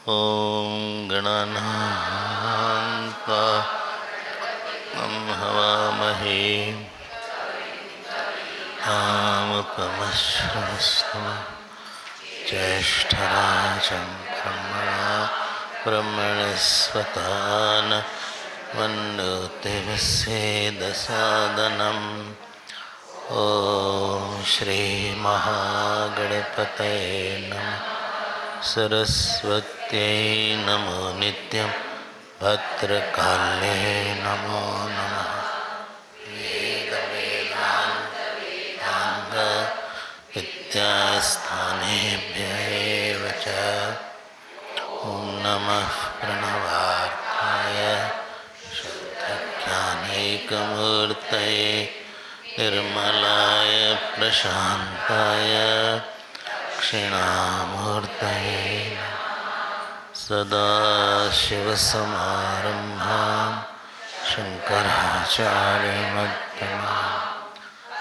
ॐ गणानान्त्वा हवामहे तामुपमश्रवस्तमं ज्येष्ठराजं ब्रह्मणस्पता वन्दोतिविश्वेदसादनम् ॐ श्रीमहागणपतये नमः। सरस्वत्यै नमो नित्यं भद्रकाले नमो नमः। वेदवेदान्त विद्यास्थानेभ्यः एव च। ॐ नमः प्रणवार्थाय शुद्धज्ञानैकमूर्तये निर्मलाय प्रशान्ताय दक्षिणामूर्तये सदाशिवसमारम्भां शङ्कराचार्यमध्यमाम्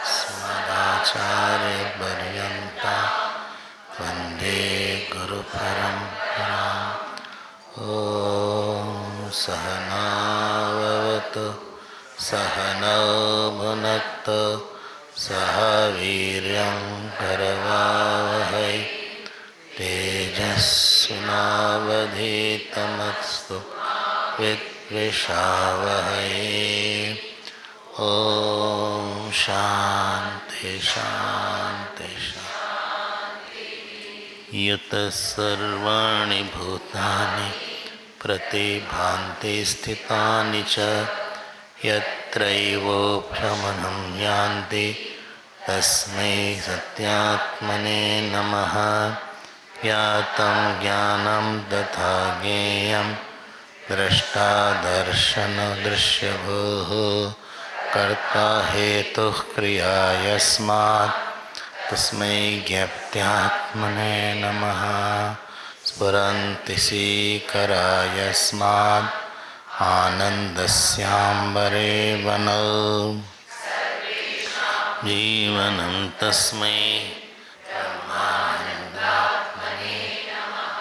अस्मदाचार्यपर्यन्तां वन्दे गुरुपरम्पराम्। ॐ सहनाववतु सहनौ भुनक्तु सह वीर्यं करवावहै तेजस्विनावधीतमस्तु विद्विषावहै। ॐ शान्ति शान्ति शान्ति। यतः सर्वाणि भूतानि प्रतिभान्ति स्थितानि च यत्रैवोऽभ्रमणं यान्ति तस्मै सत्यात्मने नमः। ज्ञातं ज्ञानं तथा ज्ञेयं द्रष्टादर्शनदृश्यभूः कर्ता हेतुः क्रिया यस्मात् तस्मै ज्ञप्त्यात्मने नमः। स्फुरन्ति सीकरा यस्मात् आनन्दस्याम्बरे वनौ जीवनं तस्मै ब्रह्मानन्दात्मने नमः।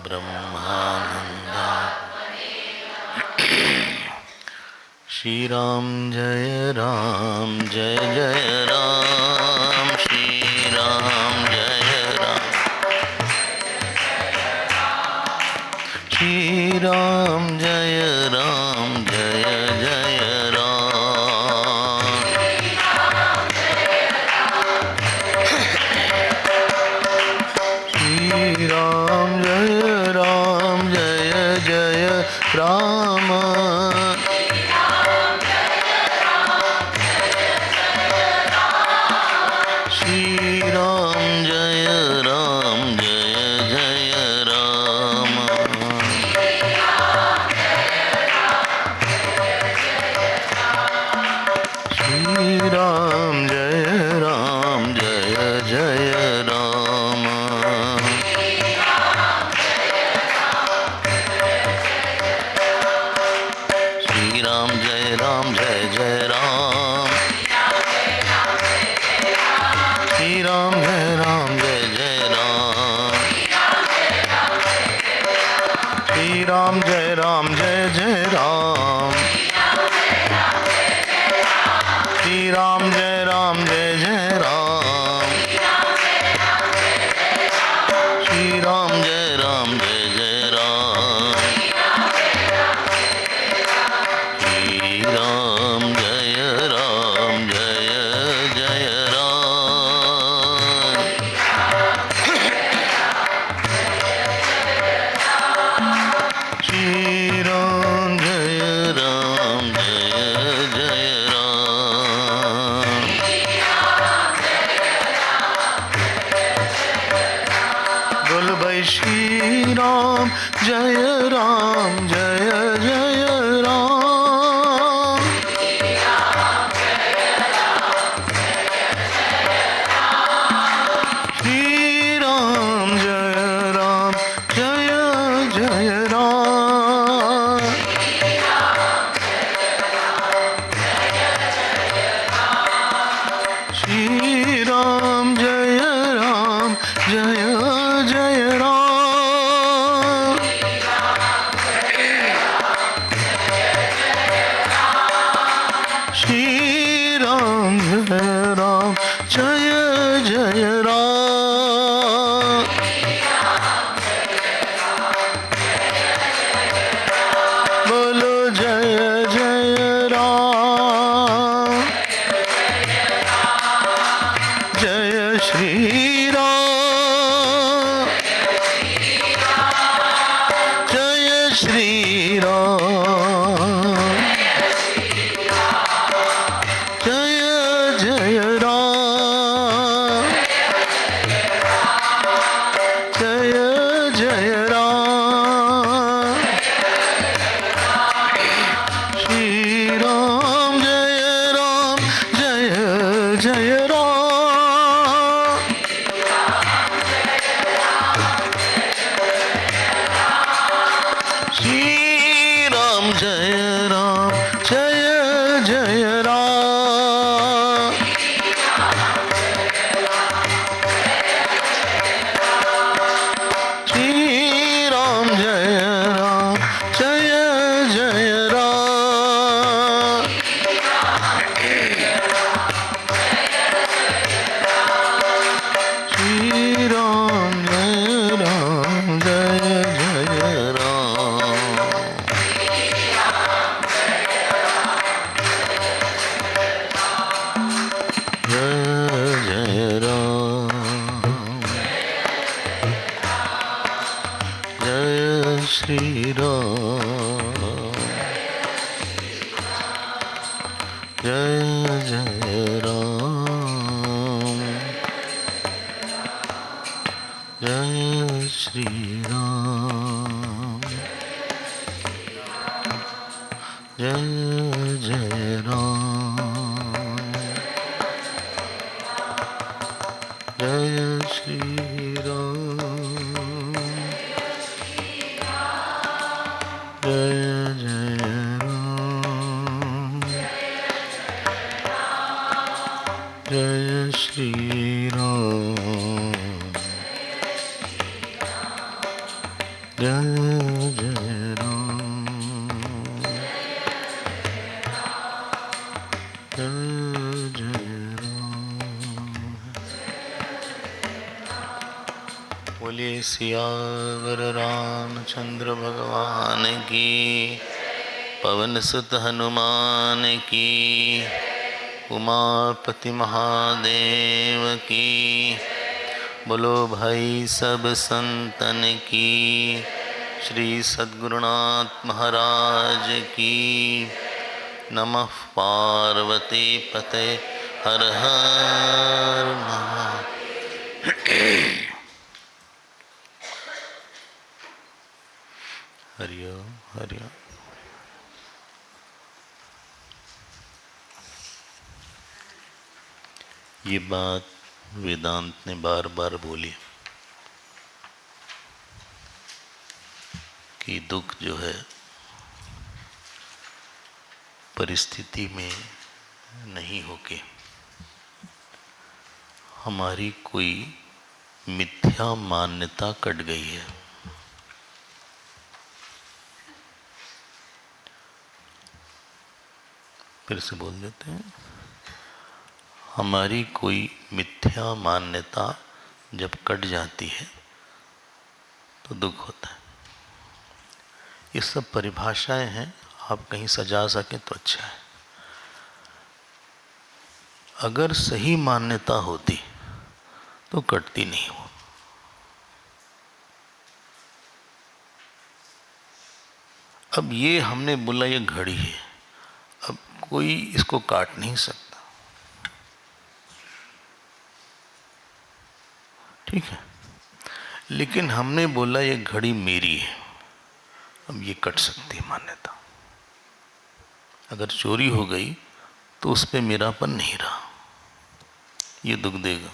ब्रह्मानन्दात्मने श्री राम जय राम श्री राम जय राम श्री राम जय राम जय जय राम। श्री राम जय जय राम। श्री राम जय जय राम। श्री राम जय जय राम। श्री राम जय जय राम। श्री राम जय जय राम। श्री राम जय जय राम। श्री राम जय जय राम। श्री राम जय जय राम। श्री राम जय जय राम। श्री राम जय जय राम। बोल भाई श्री राम जय राम जय जय राम। श्री राम जय जय राम। श्री राम जय जय राम। श्री राम, जय श्री राम, जय जय राम, जय जय राम, श्री राम जय राम, जय जय राम, श्री राम जय राम, जय जय राम, श्री राम जय राम, जय जय राम, श्री राम जय राम, जय जय राम, जय जय राम, जय श्री राम, जय जय राम, जय श्री राम, जय जय राम, जय श्री राम, जय जय राम, जय श्री राम, जय जय राम, जय जय राम। बोलिए सियावर रामचंद्र भगवान की, पवन सुत हनुमान की, उमापति महादेव की, बोलो भाई सब संतन की, श्री सद्गुरुनाथ महाराज की। नमः पार्वती पते, हर हर महादेव। हरिओम हरिओम। ये बात वेदांत ने बार बार बोली कि दुख जो है परिस्थिति में नहीं होके हमारी कोई मिथ्या मान्यता कट गई है। फिर से बोल देते हैं, हमारी कोई मिथ्या मान्यता जब कट जाती है तो दुख होता है। ये सब परिभाषाएं हैं, आप कहीं सजा सकें तो अच्छा है। अगर सही मान्यता होती तो कटती नहीं हो। अब ये हमने बोला ये घड़ी है, अब कोई इसको काट नहीं सकता, ठीक है। लेकिन हमने बोला ये घड़ी मेरी है, अब ये कट सकती है मान्यता। अगर चोरी हो गई तो उस पर मेरापन नहीं रहा, ये दुख देगा।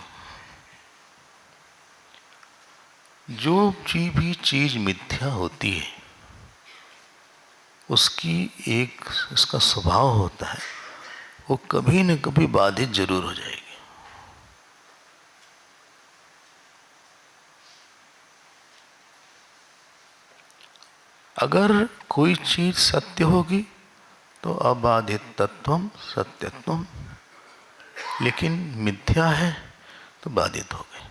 जो भी चीज मिथ्या होती है उसकी एक इसका स्वभाव होता है, वो कभी न कभी बाधित जरूर हो जाएगी। अगर कोई चीज सत्य होगी तो अबाधित तत्वम सत्यत्वम, लेकिन मिथ्या है तो बाधित हो गए।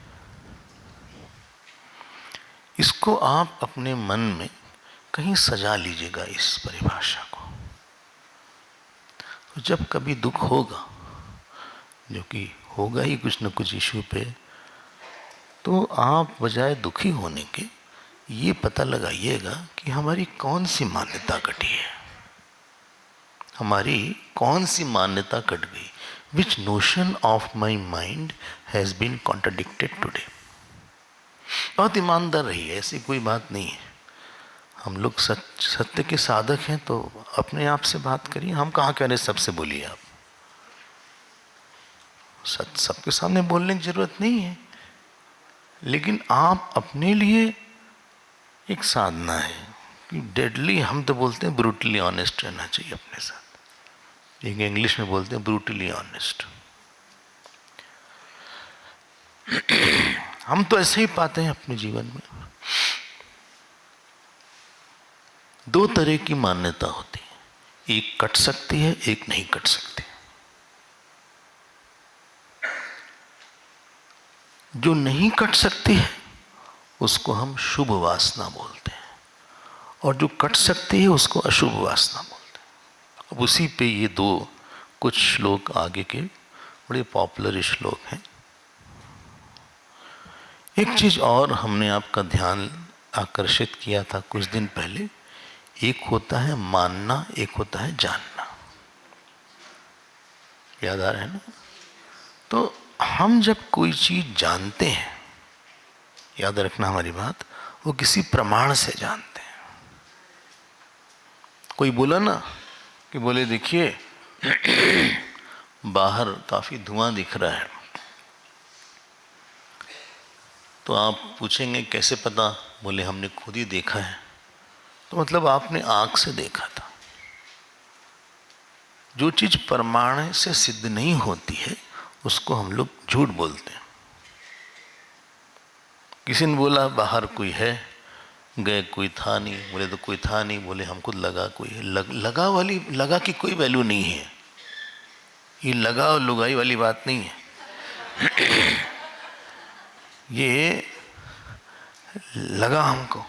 इसको आप अपने मन में कहीं सजा लीजिएगा इस परिभाषा को। तो जब कभी दुख होगा, जो कि होगा ही कुछ न कुछ इश्यू पे, तो आप बजाय दुखी होने के ये पता लगाइएगा कि हमारी कौन सी मान्यता कटी है, हमारी कौन सी मान्यता कट गई। Which notion of my mind has been contradicted today. बहुत ईमानदार रहिए, ऐसी कोई बात नहीं है। हम लोग सत्य के साधक हैं, तो अपने आप से बात करिए। हम कहाँ कह रहे सबसे बोलिए आप, सत्य सबके सामने बोलने की जरूरत नहीं है, लेकिन आप अपने लिए एक साधना है कि डेडली, हम तो बोलते हैं ब्रूटली ऑनेस्ट रहना चाहिए अपने साथ। एक इंग्लिश में बोलते हैं ब्रूटली ऑनेस्ट। हम तो ऐसे ही पाते हैं अपने जीवन में। दो तरह की मान्यता होती है, एक कट सकती है, एक नहीं कट सकती। जो नहीं कट सकती है उसको हम शुभ वासना बोलते हैं, और जो कट सकती है उसको अशुभ वासना बोलते हैं। अब उसी पे ये दो कुछ श्लोक आगे के बड़े पॉपुलर श्लोक हैं। एक चीज और हमने आपका ध्यान आकर्षित किया था कुछ दिन पहले, एक होता है मानना, एक होता है जानना। याद आ रहा है ना? तो हम जब कोई चीज जानते हैं, याद रखना हमारी बात, वो किसी प्रमाण से जानते हैं। कोई बोला ना कि बोले देखिए बाहर काफी धुआं दिख रहा है, तो आप पूछेंगे कैसे पता? बोले हमने खुद ही देखा है। तो मतलब आपने आंख से देखा था। जो चीज प्रमाण से सिद्ध नहीं होती है उसको हम लोग झूठ बोलते हैं। किसी ने बोला बाहर कोई है, गए कोई था नहीं, बोले तो कोई था नहीं, बोले हमको लगा कोई है। लगा वाली, लगा की कोई वैल्यू नहीं है। ये लगा और लुगाई वाली बात नहीं है। ये लगा हमको।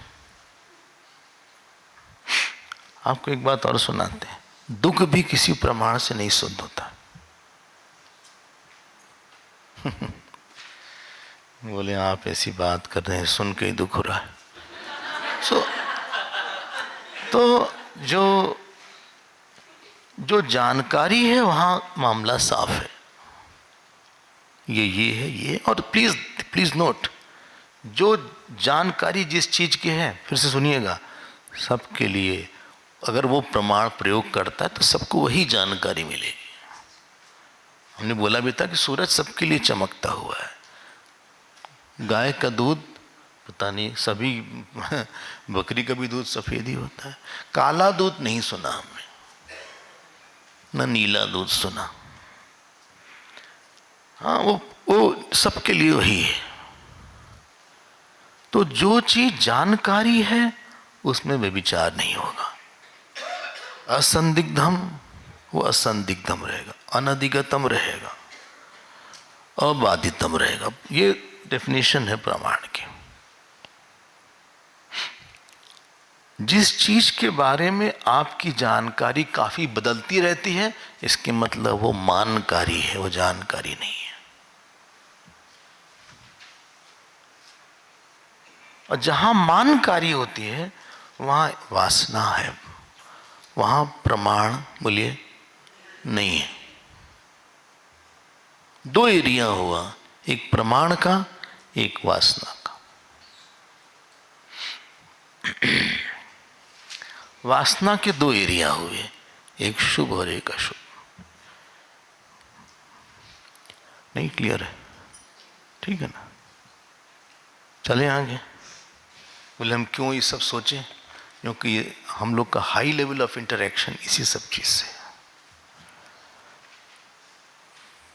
आपको एक बात और सुनाते हैं, दुख भी किसी प्रमाण से नहीं शुद्ध होता। बोले आप ऐसी बात कर रहे हैं, सुन के ही दुख हो रहा है। तो जो जानकारी है वहां मामला साफ है। ये है ये। और प्लीज नोट, जो जानकारी जिस चीज की है, फिर से सुनिएगा, सबके लिए अगर वो प्रमाण प्रयोग करता है तो सबको वही जानकारी मिलेगी। हमने बोला भी था कि सूरज सबके लिए चमकता हुआ है। गाय का दूध पता नहीं, सभी बकरी का भी दूध सफेद ही होता है। काला दूध नहीं सुना हमने, ना नीला दूध सुना। हाँ, वो सबके लिए वही है। तो जो चीज जानकारी है उसमें व्यभिचार नहीं होगा। असंदिग्धम, वो असंदिग्धम रहेगा, अनधिगतम रहेगा, अबाधितम रहेगा। ये डेफिनेशन है प्रमाण की। जिस चीज के बारे में आपकी जानकारी काफी बदलती रहती है, इसके मतलब वो मानकारी है, वो जानकारी नहीं है। और जहां मानकारी होती है वहां वासना है, वहां प्रमाण बोलिए नहीं है। दो एरिया हुआ, एक प्रमाण का, एक वासना का। वासना के दो एरिया हुए, एक शुभ और एक अशुभ। नहीं क्लियर है? ठीक है ना? चले आगे। बोले हम क्यों ये सब सोचें? क्योंकि ये हम लोग का हाई लेवल ऑफ इंटरेक्शन इसी सब चीज से।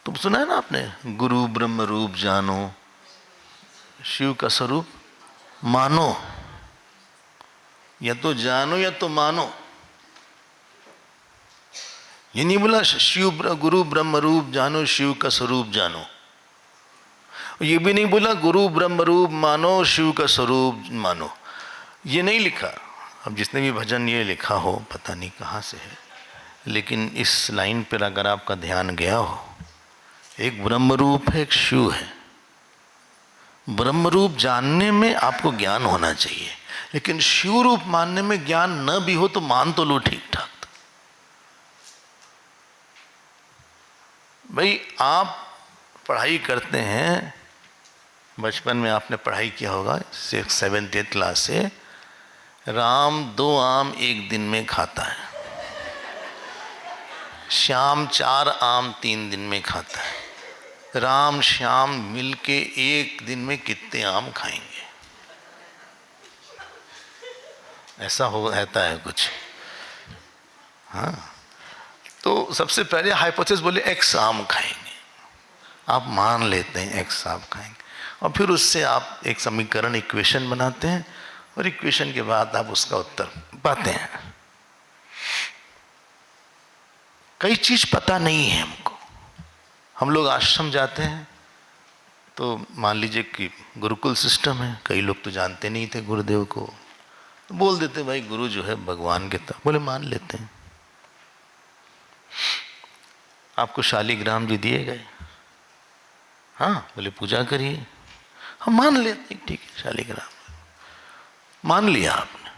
तुम सुना है ना आपने, गुरु ब्रह्म रूप जानो, शिव का स्वरूप मानो। या तो जानो या तो मानो। ये नहीं बोला शिव गुरु ब्रह्म रूप जानो, शिव का स्वरूप जानो। ये भी नहीं बोला गुरु ब्रह्म रूप मानो, शिव का स्वरूप मानो। ये नहीं लिखा। अब जिसने भी भजन ये लिखा हो, पता नहीं कहाँ से है, लेकिन इस लाइन पर अगर आपका ध्यान गया हो, एक ब्रह्म रूप है, एक शिव है। ब्रह्म रूप जानने में आपको ज्ञान होना चाहिए, लेकिन शिव रूप मानने में ज्ञान न भी हो तो मान तो लो ठीक ठाक। भाई आप पढ़ाई करते हैं, बचपन में आपने पढ़ाई किया होगा 7th 8th क्लास से, राम 2 आम एक दिन में खाता है, श्याम 4 आम 3 दिन में खाता है। राम श्याम मिलके एक दिन में कितने आम खाएंगे? ऐसा हो रहता है कुछ। हाँ, तो सबसे पहले हाइपोथेसिस बोले x आम खाएंगे, आप मान लेते हैं x आम खाएंगे, और फिर उससे आप एक समीकरण इक्वेशन बनाते हैं, और इक्वेशन के बाद आप उसका उत्तर पाते हैं। कई चीज पता नहीं है हमको। हम लोग आश्रम जाते हैं तो मान लीजिए कि गुरुकुल सिस्टम है, कई लोग तो जानते नहीं थे गुरुदेव को, तो बोल देते भाई गुरु जो है भगवान के तरह, बोले मान लेते हैं। आपको शालिग्राम जी दिए गए, हाँ, बोले पूजा करिए, हम मान लेते हैं, ठीक है शालिग्राम मान लिया आपने।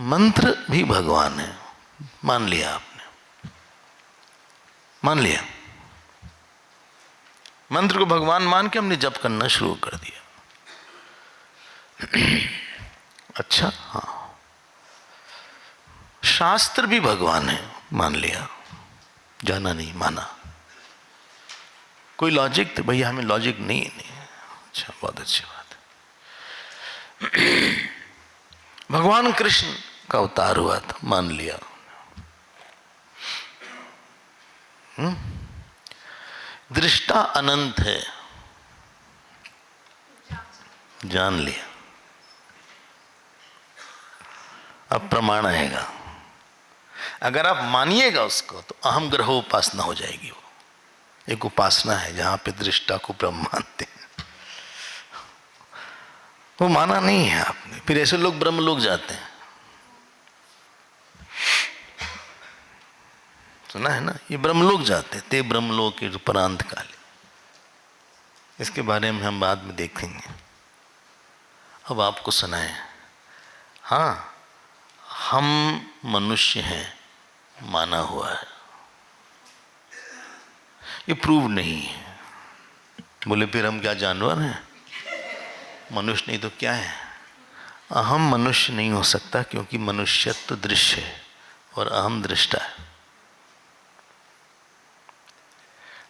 मंत्र भी भगवान है, मान लिया आपने, मान लिया। मंत्र को भगवान मान के हमने जप करना शुरू कर दिया। अच्छा, हाँ, शास्त्र भी भगवान है, मान लिया, जाना नहीं, माना। कोई लॉजिक थे भैया, हमें लॉजिक नहीं है। अच्छा, बहुत अच्छी बात है। भगवान कृष्ण का अवतार हुआ था, मान लिया। दृष्टा अनंत है, जान लिया। अब प्रमाण आएगा, अगर आप मानिएगा उसको तो अहम ग्रह उपासना हो जाएगी। वो एक उपासना है जहां पे दृष्टा को ब्रह्म मानते हैं, वो माना नहीं है आपने, फिर ऐसे लोग ब्रह्म लोग जाते हैं। सुना है ना, ये ब्रह्मलोक जाते, ते ब्रह्मलोक के उपरांत काले। इसके बारे में हम बाद में देखेंगे। अब आपको सुनाए, हाँ, हम मनुष्य हैं, माना हुआ है, ये प्रूव नहीं है। बोले फिर हम क्या जानवर हैं? मनुष्य नहीं तो क्या है? अहम मनुष्य नहीं हो सकता, क्योंकि मनुष्यत्व तो दृश्य है और अहम दृष्टा है।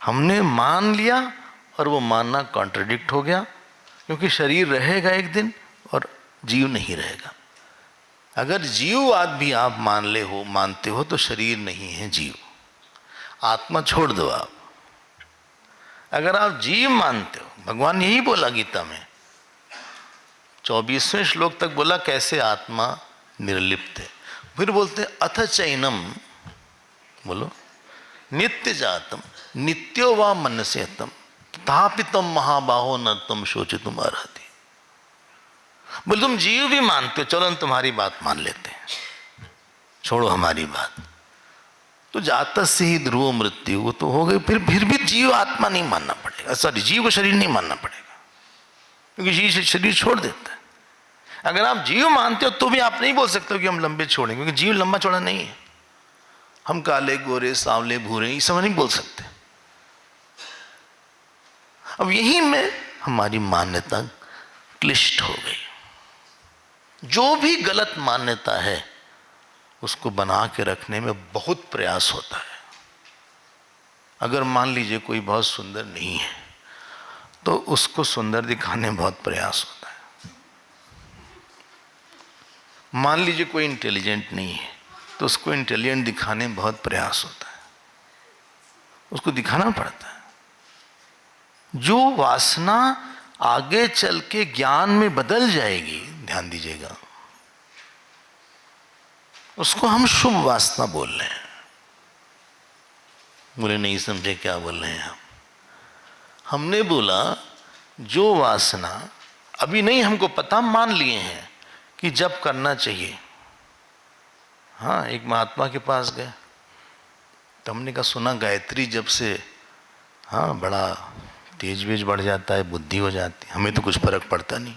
हमने मान लिया और वो मानना कॉन्ट्रडिक्ट हो गया, क्योंकि शरीर रहेगा एक दिन और जीव नहीं रहेगा। अगर जीववाद भी आप मानते हो तो शरीर नहीं है जीव, आत्मा छोड़ दो आप। अगर आप जीव मानते हो, भगवान यही बोला गीता में 24वें श्लोक तक बोला कैसे आत्मा निर्लिप्त है। फिर बोलते अथ चैनम, बोलो, नित्य जातम नित्यो वा मनस्यतम तथापि तम महाबाहो न तुम शोचितुम अर्हति। बोले तुम जीव भी मानते हो, चलो हम तुम्हारी बात मान लेते हैं, छोड़ो हमारी बात। तो जाता से ही ध्रुव मृत्यु, वो तो हो गई। फिर भी जीव आत्मा नहीं मानना पड़ेगा, सॉरी, जीव को शरीर नहीं मानना पड़ेगा, क्योंकि जीव शरीर छोड़ देता है। अगर आप जीव मानते हो तो भी आप नहीं बोल सकते हो कि हम लंबे छोड़ेंगे, क्योंकि जीव लंबा चौड़ा नहीं है। हम काले गोरे सांवले भूरे ये सब नहीं बोल सकते। अब यही में हमारी मान्यता क्लिष्ट हो गई। जो भी गलत मान्यता है उसको बना के रखने में बहुत प्रयास होता है। अगर मान लीजिए कोई बहुत सुंदर नहीं है तो उसको सुंदर दिखाने में बहुत प्रयास होता है। मान लीजिए कोई इंटेलिजेंट नहीं है तो उसको इंटेलिजेंट दिखाने में बहुत प्रयास होता है, उसको दिखाना पड़ता है। जो वासना आगे चल के ज्ञान में बदल जाएगी, ध्यान दीजिएगा, उसको हम शुभ वासना बोल रहे हैं। बोले नहीं समझे क्या बोल रहे हैं हम? हमने बोला जो वासना अभी नहीं हमको पता, मान लिए हैं कि जब करना चाहिए। हाँ, एक महात्मा के पास गए तो हमने कहा सुना गायत्री जब से हाँ बड़ा तेज वेज बढ़ जाता है, बुद्धि हो जाती है, हमें तो कुछ फर्क पड़ता नहीं।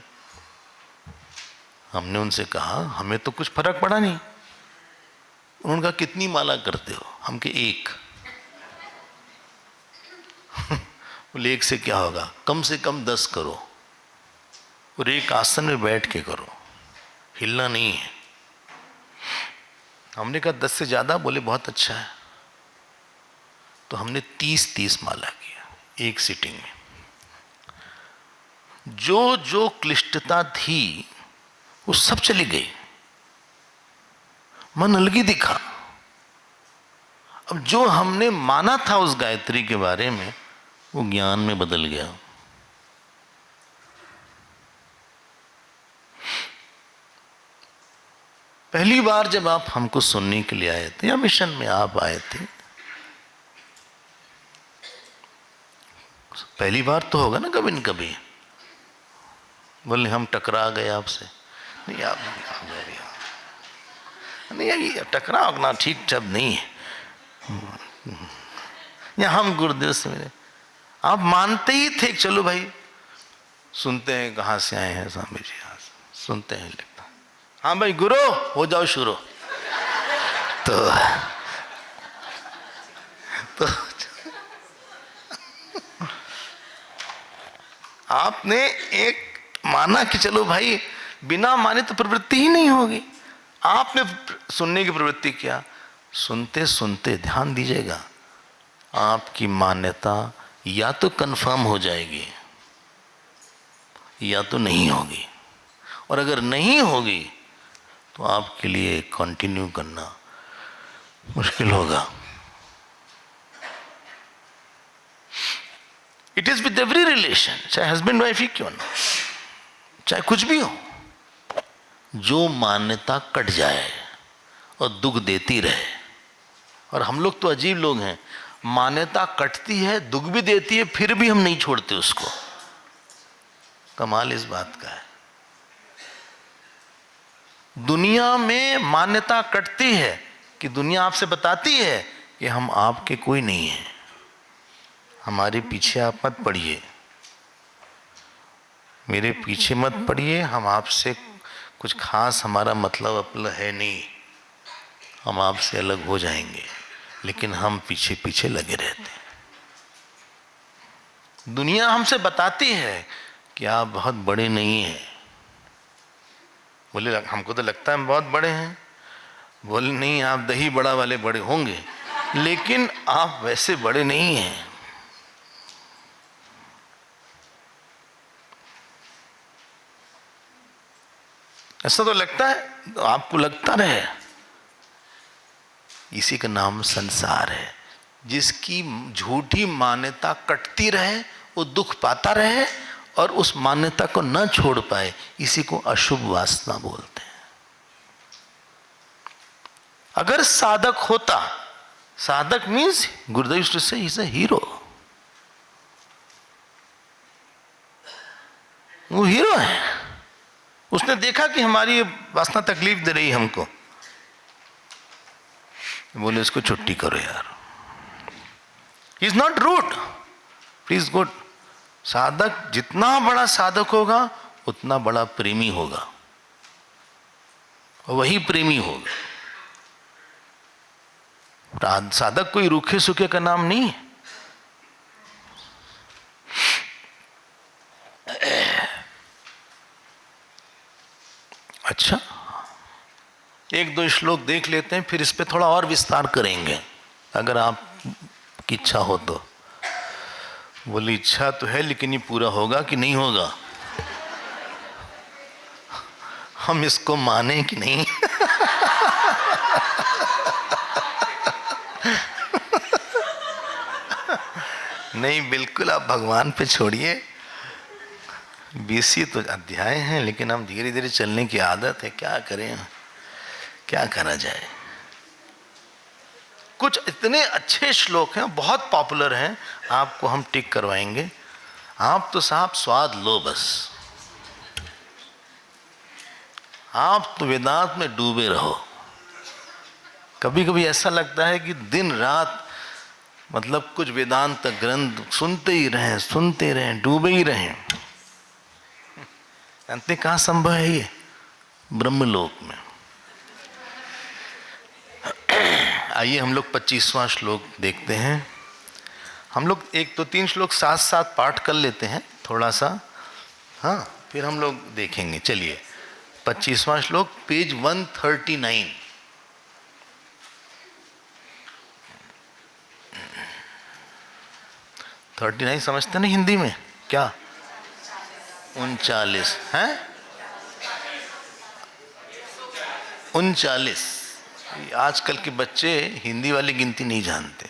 हमने उनसे कहा हमें तो कुछ फर्क पड़ा नहीं। उन्होंने कहा कितनी माला करते हो? हम के एक। बोले एक से क्या होगा, कम से कम 10 करो और एक आसन में बैठ के करो, हिलना नहीं है। हमने कहा 10 से ज्यादा? बोले बहुत अच्छा है। तो हमने 30 माला किया एक सिटिंग में। जो जो क्लिष्टता थी वो सब चली गई, मन अलग ही दिखा। अब जो हमने माना था उस गायत्री के बारे में वो ज्ञान में बदल गया। पहली बार जब आप हमको सुनने के लिए आए थे या मिशन में आप आए थे, पहली बार तो होगा ना कभी न कभी। बोले हम टकरा गए आपसे। नहीं आप नहीं, ये टकराव ठीक शब्द नहीं है। या हम गुरुदेव से मिले, आप मानते ही थे चलो भाई सुनते हैं कहाँ से आए हैं स्वामी जी, यहाँ से सुनते हैं लिखता। हाँ भाई गुरु हो जाओ शुरू। तो आपने एक माना कि चलो भाई बिना माने तो प्रवृत्ति ही नहीं होगी। आपने सुनने की प्रवृत्ति किया। सुनते सुनते ध्यान दीजिएगा, आपकी मान्यता या तो कंफर्म हो जाएगी या तो नहीं होगी। और अगर नहीं होगी तो आपके लिए कंटिन्यू करना मुश्किल होगा। It is with every relation, चाहे हस्बैंड वाइफ ही क्यों ना, चाहे कुछ भी हो, जो मान्यता कट जाए और दुख देती रहे। और हम लोग तो अजीब लोग हैं, मान्यता कटती है दुख भी देती है फिर भी हम नहीं छोड़ते उसको। कमाल इस बात का है, दुनिया में मान्यता कटती है कि दुनिया आपसे बताती है कि हम आपके कोई नहीं हैं, हमारे पीछे आप मत पड़िए, मेरे पीछे मत पड़िए, हम आपसे कुछ खास हमारा मतलब अपना है नहीं, हम आपसे अलग हो जाएंगे। लेकिन हम पीछे पीछे लगे रहते हैं। दुनिया हमसे बताती है कि आप बहुत बड़े नहीं हैं। बोले हमको तो लगता है हम बहुत बड़े हैं। बोले नहीं, आप दही बड़ा वाले बड़े होंगे लेकिन आप वैसे बड़े नहीं हैं। ऐसा तो लगता है, तो आपको लगता रहे। इसी का नाम संसार है। जिसकी झूठी मान्यता कटती रहे वो दुख पाता रहे और उस मान्यता को न छोड़ पाए, इसी को अशुभ वासना बोलते हैं। अगर साधक होता, साधक मीन्स गुरुदेव से इज अ हीरो, वो हीरो है। उसने देखा कि हमारी वासना तकलीफ दे रही हमको, बोले इसको छुट्टी करो यार। He is not rude, please good. साधक जितना बड़ा साधक होगा उतना बड़ा प्रेमी होगा, और वही प्रेमी होगा। साधक कोई रूखे सूखे का नाम नहीं है। अच्छा, एक दो श्लोक देख लेते हैं, फिर इस पे थोड़ा और विस्तार करेंगे अगर आपकी इच्छा हो तो। बोली इच्छा तो है लेकिन ये पूरा होगा कि नहीं होगा, हम इसको माने कि नहीं। नहीं, बिल्कुल आप भगवान पे छोड़िए। 20 ही तो अध्याय हैं, लेकिन हम धीरे धीरे चलने की आदत है, क्या करें, क्या करा जाए। कुछ इतने अच्छे श्लोक हैं, बहुत पॉपुलर हैं, आपको हम टिक करवाएंगे। आप तो साहब स्वाद लो बस, आप तो वेदांत में डूबे रहो। कभी कभी ऐसा लगता है कि दिन रात मतलब कुछ वेदांत ग्रंथ सुनते रहें, डूबे ही रहें। जानते कहाँ संभव है ये? ब्रह्मलोक में। आइए हम लोग 25वां श्लोक देखते हैं। हम लोग 1 तो 3 श्लोक साथ साथ पाठ कर लेते हैं थोड़ा सा, हाँ, फिर हम लोग देखेंगे। चलिए 25वां श्लोक, पेज 139। 39 समझते ना हिंदी में क्या? 39 हैं? 39। आजकल के बच्चे हिंदी वाली गिनती नहीं जानते,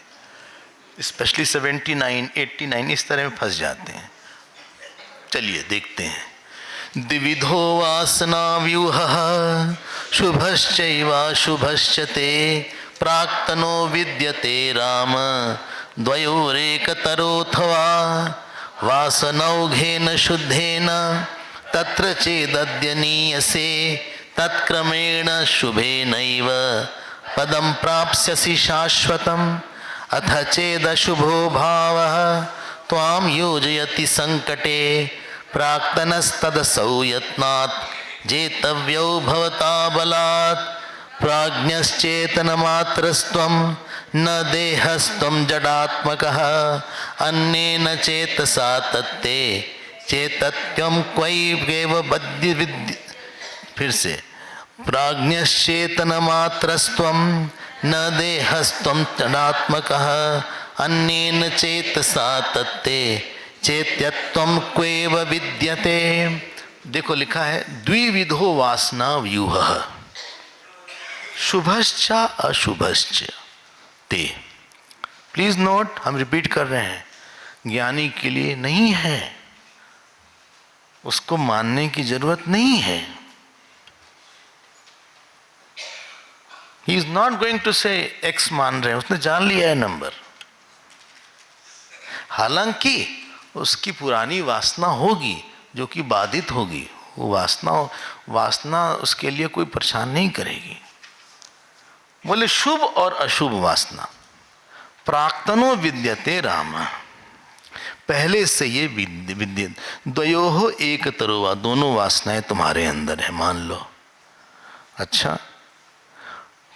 स्पेशली 79, 89 इस तरह में फंस जाते हैं। चलिए देखते हैं। द्विविधो वासना व्यूहः शुभश्चैवाशुभश्च ते प्राक्तनो विद्यते राम द्वयोरेकतरोऽथवा वासनौघेन शुद्धेन तत्र चेदद्यनीयसे तत्क्रमेण शुभेनैव पदं प्राप्स्यसि शाश्वतम् अथ चेदशुभो भावः त्वां योजयति संकटे प्राक्तनस्तदसौ यत्नात् जेतव्यो भवता बलात् प्राज्ञश्चेतनमात्रस्त्वं न देहस्त्वं जडात्मकः अन्येन चेतसा तत्ते चेतत्यं क्वैव विद्य। फिर से, प्राज्ञश्चेतनमात्रस्त्वं न देहस्त्वं जडात्मकः अन्येन चेतसा तत्ते चेत्यत्वं क्वैव विद्यते। देखो लिखा है द्विविधो वासना व्यूहः शुभश्च अशुभश्च ते। प्लीज नोट, हम रिपीट कर रहे हैं, ज्ञानी के लिए नहीं है, उसको मानने की जरूरत नहीं है। He is not going to say X मान रहे हैं, उसने जान लिया है नंबर। हालांकि उसकी पुरानी वासना होगी जो कि बाधित होगी, वो वासना उसके लिए कोई परेशान नहीं करेगी। बोले शुभ और अशुभ वासना, प्राक्तनो विद्यते राम, पहले से ये विद्य द्वयोः एकतरोवा, दोनों वासनाएं तुम्हारे अंदर है, मान लो। अच्छा,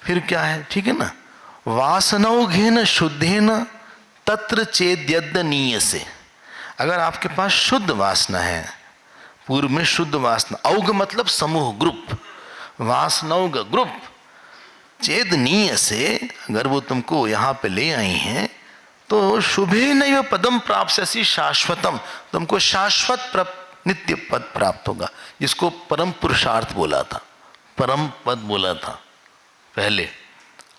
फिर क्या है? ठीक है ना, वासनौघेन शुद्धेन तत्र चेद्यदनीय से। अगर आपके पास शुद्ध वासना है, पूर्व में शुद्ध वासना, औघ मतलब समूह, ग्रुप, वासनौघ ग्रुप, चेदनीय से अगर वो तुमको यहाँ पे ले आई हैं तो शुभे नैव पदम प्राप्स्यसि शाश्वतम, तुमको शाश्वत नित्य पद प्राप्त होगा, जिसको परम पुरुषार्थ बोला था, परम पद बोला था पहले,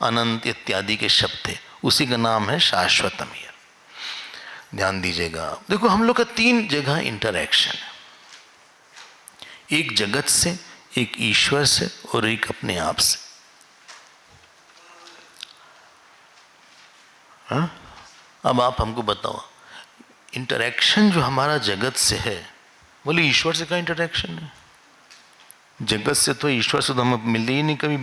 अनंत इत्यादि के शब्द थे, उसी का नाम है शाश्वतम। ये ध्यान दीजिएगा। देखो हम लोग का 3 जगह इंटरैक्शन है, एक जगत से, एक ईश्वर से और एक अपने आप से। हाँ? अब आप हमको बताओ, इंटरैक्शन जो हमारा जगत से है, बोले ईश्वर से क्या इंटरैक्शन है? जगत से तो, ईश्वर से तो हमें मिलते ही नहीं कभी।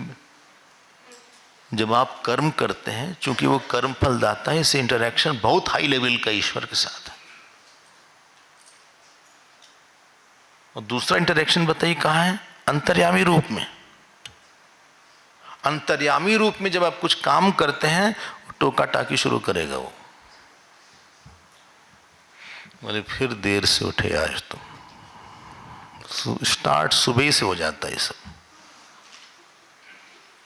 जब आप कर्म करते हैं, चूंकि वो कर्म फल दाता है, इससे इंटरैक्शन बहुत हाई लेवल का ईश्वर के साथ है। और दूसरा इंटरैक्शन बताइए कहाँ है? अंतर्यामी रूप में। अंतर्यामी रूप में जब आप कुछ काम करते हैं, टोका टाकी शुरू करेगा वो, बोले फिर देर से उठे आज तुम। स्टार्ट सुबह से हो जाता है ये सब।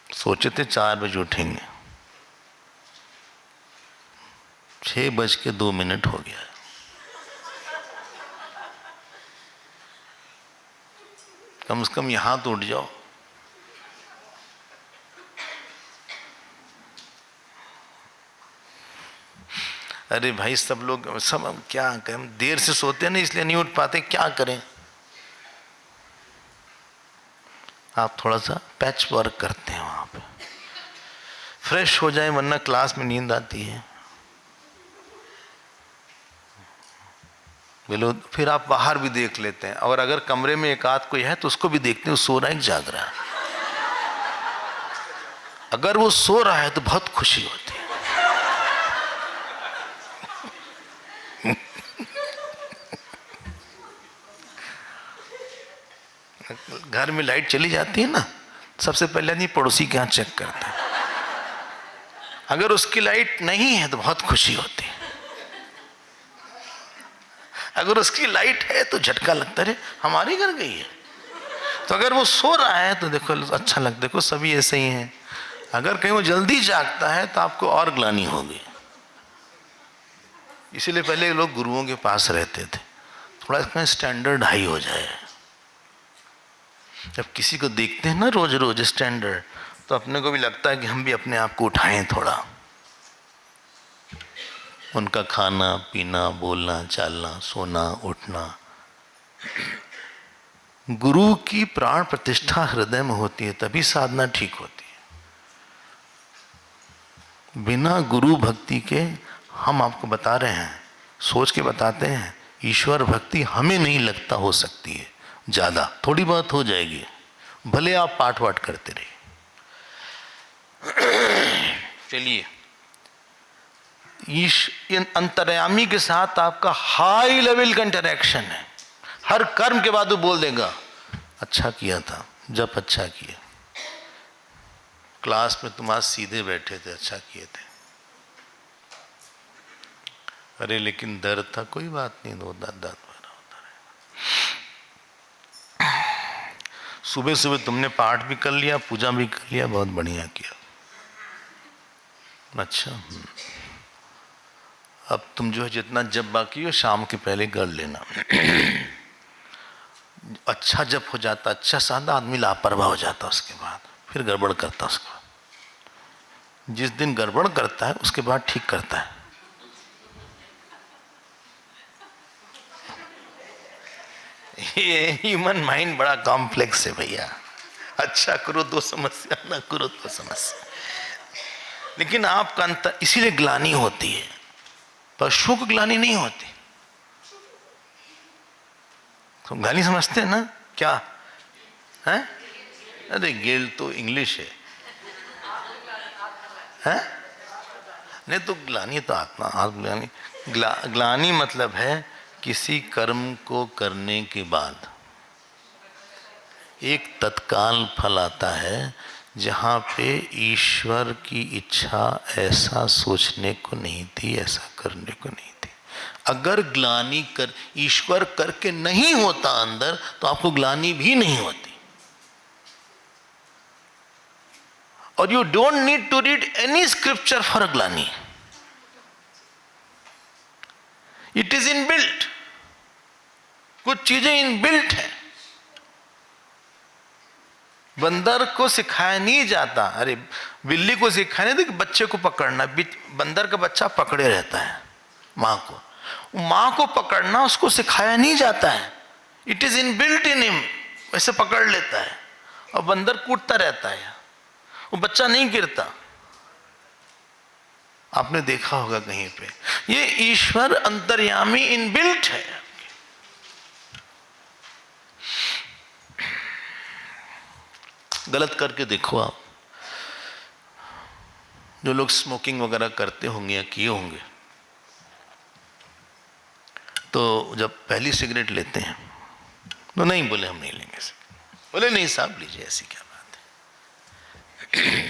सोचे थे 4 बजे उठेंगे, 6:02 हो गया। कम से कम यहां तो उठ जाओ। अरे भाई सब लोग, सब हम क्या करें, हम देर से सोते हैं ना, इसलिए नहीं उठ पाते, क्या करें। आप थोड़ा सा पैच वर्क करते हैं वहां पे, फ्रेश हो जाए, वरना क्लास में नींद आती है। बोलो फिर आप बाहर भी देख लेते हैं, और अगर कमरे में एक आध कोई है तो उसको भी देखते हैं, सो रहा है जाग रहा है। अगर वो सो रहा है तो बहुत खुशी होती है। घर में लाइट चली जाती है ना, सबसे पहले आदमी पड़ोसी के यहाँ चेक करता है। अगर उसकी लाइट नहीं है तो बहुत खुशी होती है, अगर उसकी लाइट है तो झटका लगता है हमारे घर गई है। तो अगर वो सो रहा है तो देखो अच्छा लगता है, देखो सभी ऐसे ही हैं। अगर कहीं वो जल्दी जागता है तो आपको और ग्लानि होगी। इसीलिए पहले लोग गुरुओं के पास रहते थे, थोड़ा इसका स्टैंडर्ड हाई हो जाए। जब किसी को देखते हैं ना रोज रोज स्टैंडर्ड, तो अपने को भी लगता है कि हम भी अपने आप को उठाएं थोड़ा। उनका खाना पीना, बोलना चालना, सोना उठना। गुरु की प्राण प्रतिष्ठा हृदय में होती है तभी साधना ठीक होती है। बिना गुरु भक्ति के, हम आपको बता रहे हैं, सोच के बताते हैं, ईश्वर भक्ति हमें नहीं लगता हो सकती है। ज़्यादा थोड़ी बहुत हो जाएगी, भले आप पाठ वाट करते रहिए। चलिए, अंतर्यामी के साथ आपका हाई लेवल का इंटरेक्शन है। हर कर्म के बाद वो बोल देगा अच्छा किया था, जब अच्छा किया, क्लास में तुम आज सीधे बैठे थे, अच्छा किए थे। अरे लेकिन दर्द था, कोई बात नहीं, दो दर्द होता रहेगा। सुबह सुबह तुमने पाठ भी कर लिया, पूजा भी कर लिया, बहुत बढ़िया किया। अच्छा, अब तुम जो है जितना जब बाकी हो शाम के पहले कर लेना। अच्छा जब हो जाता, अच्छा साधा, आदमी लापरवाह हो जाता, उसके बाद फिर गड़बड़ करता। उसके बाद जिस दिन गड़बड़ करता है उसके बाद ठीक करता है। ये ह्यूमन माइंड बड़ा कॉम्प्लेक्स है भैया। अच्छा करो तो समस्या, ना करो तो समस्या। लेकिन आपका अंतर, इसीलिए ग्लानि होती है, पशुओं को ग्लानि नहीं होती। तो ग्लानि समझते हैं ना क्या है? अरे गिल्ट तो इंग्लिश है, नहीं तो ग्लानि तो आत्मा। ग्लानि, ग्लानि मतलब है किसी कर्म को करने के बाद एक तत्काल फल आता है, जहाँ पे ईश्वर की इच्छा ऐसा सोचने को नहीं थी, ऐसा करने को नहीं थी। अगर ग्लानि कर ईश्वर करके नहीं होता अंदर, तो आपको ग्लानि भी नहीं होती। और you don't need to read any scripture for ग्लानि, इट इज इनबिल्ट। कुछ चीजें इनबिल्ट है, बंदर को सिखाया नहीं जाता। अरे बिल्ली को सिखाया नहीं था कि बच्चे को पकड़ना, बंदर का बच्चा पकड़े रहता है माँ को पकड़ना उसको सिखाया नहीं जाता है। It is inbuilt in him, वैसे पकड़ लेता है और बंदर कूदता रहता है, वो बच्चा नहीं गिरता। आपने देखा होगा कहीं पे, ये ईश्वर अंतर्यामी इनबिल्ट है। गलत करके देखो आप, जो लोग स्मोकिंग वगैरह करते होंगे या किए होंगे, तो जब पहली सिगरेट लेते हैं तो नहीं बोले हम नहीं लेंगे, बोले नहीं साहब लीजिए, ऐसी क्या बात है।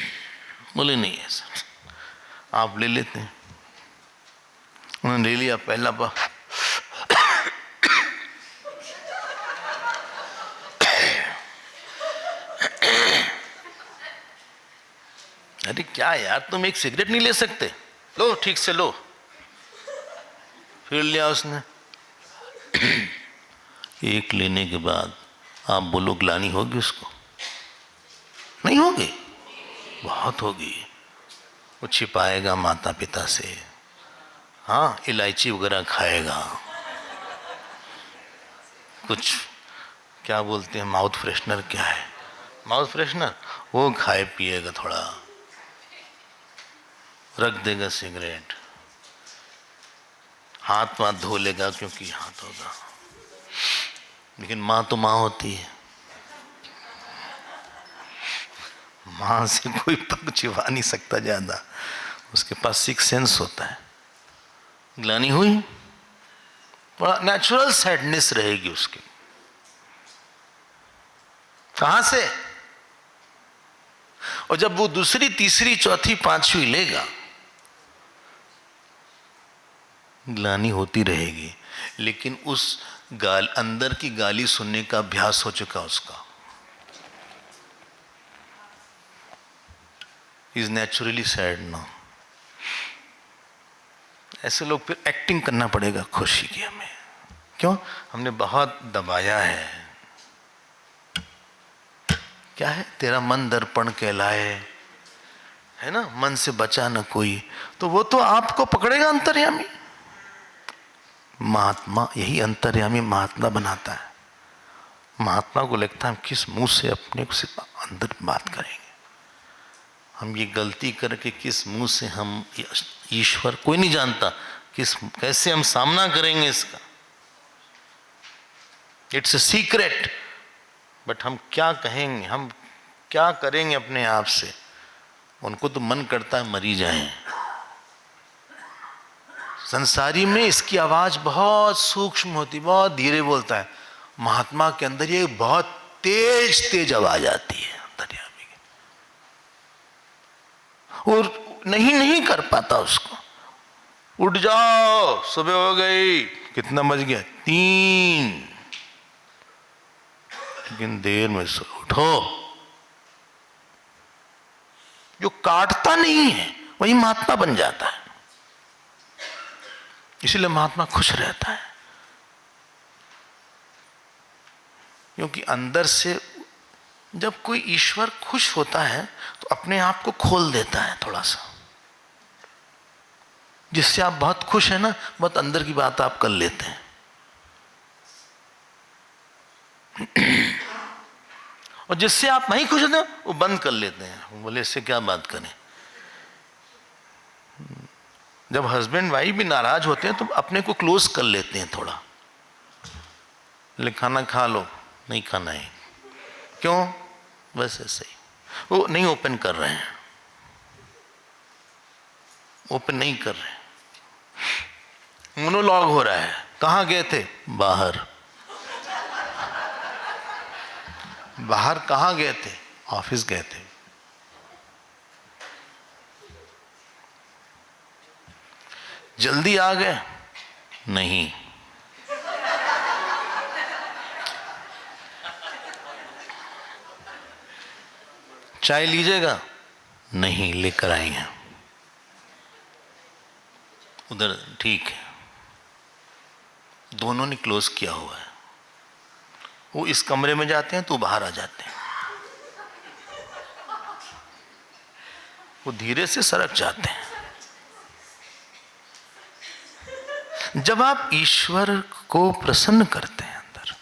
बोले नहीं ऐसा, आप ले लेते हैं। उन्होंने ले लिया, पहला अरे क्या यार, तुम एक सिगरेट नहीं ले सकते? लो ठीक से लो। फिर लिया उसने। एक लेने के बाद आप बोलो ग्लानि होगी उसको? नहीं होगी, बहुत होगी। वो छिपाएगा माता पिता से, हाँ इलायची वगैरह खाएगा, कुछ क्या बोलते हैं माउथ फ्रेशनर, क्या है माउथ फ्रेशनर, वो खाए पिएगा, थोड़ा रख देगा सिगरेट, हाथ वाथ धो लेगा क्योंकि हाथ होगा। लेकिन माँ तो माँ होती है, माँ से कोई पग छिपा नहीं सकता ज्यादा, उसके पास सिक्स सेंस होता है। ग्लानि हुई, बड़ा नेचुरल सैडनेस रहेगी उसकी। कहां से? और जब वो दूसरी, तीसरी, चौथी, पांचवी लेगा, ग्लानि होती रहेगी, लेकिन उस अंदर की गाली सुनने का अभ्यास हो चुका उसका। Is naturally sad now. ऐसे लोग फिर एक्टिंग करना पड़ेगा खुशी की हमें। क्यों? हमने बहुत दबाया है। क्या है? तेरा मन दर्पण कहलाए, है ना, मन से बचा न कोई। तो वो तो आपको पकड़ेगा अंतर्यामी। महात्मा, यही अंतर्यामी महात्मा बनाता है। महात्मा को लगता है हम किस मुंह से अपने को अंदर बात करेंगे, हम ये गलती करके किस मुंह से हम ईश्वर, कोई नहीं जानता कैसे हम सामना करेंगे इसका। It's a secret. बट हम क्या कहेंगे, हम क्या करेंगे अपने आप से? उनको तो मन करता है मरी जाएं। संसारी में इसकी आवाज बहुत सूक्ष्म होती, बहुत धीरे बोलता है। महात्मा के अंदर ये बहुत तेज तेज आवाज आती है अंतर्यामी की, और नहीं कर पाता उसको। उठ जाओ, सुबह हो गई, कितना बज गया? 3। लेकिन देर में सो उठो। जो काटता नहीं है वही महात्मा बन जाता है। इसलिए महात्मा खुश रहता है, क्योंकि अंदर से जब कोई ईश्वर खुश होता है तो अपने आप को खोल देता है थोड़ा सा। जिससे आप बहुत खुश हैं ना, बहुत अंदर की बात आप कर लेते हैं। और जिससे आप नहीं खुश होते वो बंद कर लेते हैं, वो बोले इससे क्या बात करें। जब हस्बैंड वाइफ भी नाराज होते हैं तो अपने को क्लोज कर लेते हैं थोड़ा। ले खाना खा लो, नहीं खाना है। क्यों? बस ऐसे ही। वो नहीं ओपन कर रहे हैं, ओपन नहीं कर रहे, मोनोलॉग हो रहा है। कहाँ गए थे? बाहर। बाहर कहाँ गए थे? ऑफिस गए थे। जल्दी आ गए? नहीं। चाय लीजिएगा? नहीं, लेकर आएंगे। उधर ठीक है, दोनों ने क्लोज किया हुआ है। वो इस कमरे में जाते हैं तो बाहर आ जाते हैं, वो धीरे से सरक जाते हैं। जब आप ईश्वर को प्रसन्न करते हैं अंदर,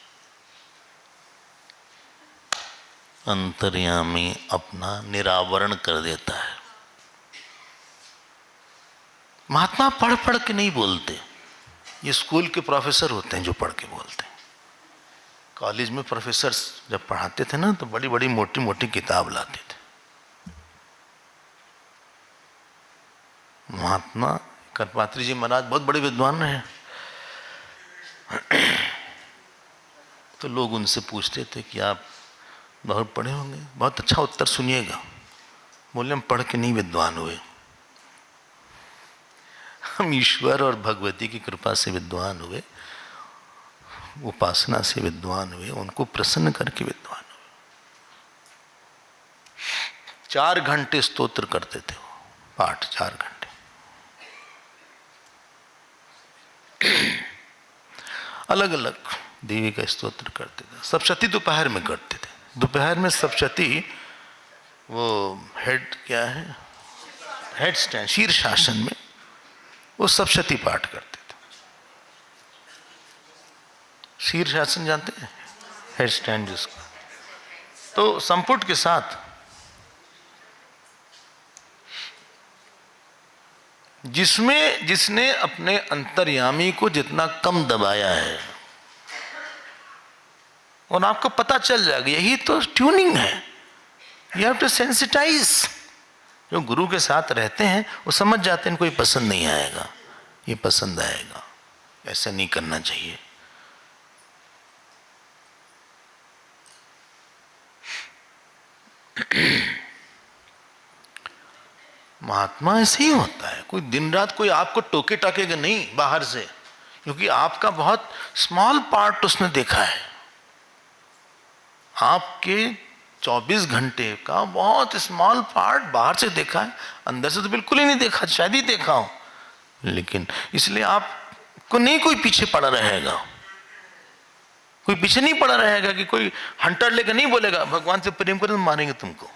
अंतर्यामी अपना निरावरण कर देता है। महात्मा पढ़ पढ़ के नहीं बोलते। ये स्कूल के प्रोफेसर होते हैं जो पढ़ के बोलते हैं। कॉलेज में प्रोफेसर जब पढ़ाते थे ना तो बड़ी बड़ी मोटी मोटी किताब लाते थे। महात्मा करपात्री जी महाराज बहुत बड़े विद्वान रहे। तो लोग उनसे पूछते थे कि आप बहुत पढ़े होंगे, बहुत अच्छा उत्तर सुनिएगा। बोले हम पढ़ के नहीं विद्वान हुए, हम ईश्वर और भगवती की कृपा से विद्वान हुए, उपासना से विद्वान हुए, उनको प्रसन्न करके विद्वान हुए। 4 घंटे स्तोत्र करते थे वो, पाठ 4 घंटे। अलग अलग देवी का स्तोत्र करते थे। सप्तशती दोपहर में करते थे। दोपहर में सप्तशती, वो हेड क्या है, हेड स्टैंड, शीर्षासन में वो सप्तशती पाठ करते थे। शीर्षासन जानते हैं, हेड स्टैंड जिसको, तो संपुट के साथ जिसने अपने अंतर्यामी को जितना कम दबाया है, और आपको पता चल जाएगा, यही तो ट्यूनिंग है। You have to sensitise. जो गुरु के साथ रहते हैं वो समझ जाते हैं इनको ये पसंद नहीं आएगा, ये पसंद आएगा, ऐसा नहीं करना चाहिए। महात्मा ऐसे ही होता है, कोई दिन रात कोई आपको टोके टाकेगा नहीं बाहर से, क्योंकि आपका बहुत स्मॉल पार्ट उसने देखा है। आपके 24 घंटे का बहुत स्मॉल पार्ट बाहर से देखा है, अंदर से तो बिल्कुल ही नहीं देखा, शायद ही देखा हो। लेकिन इसलिए आपको नहीं कोई पीछे पड़ा रहेगा, कोई पीछे नहीं पड़ा रहेगा कि कोई हंटर लेकर नहीं बोलेगा भगवान से प्रेम करो तो मारेंगे तुमको,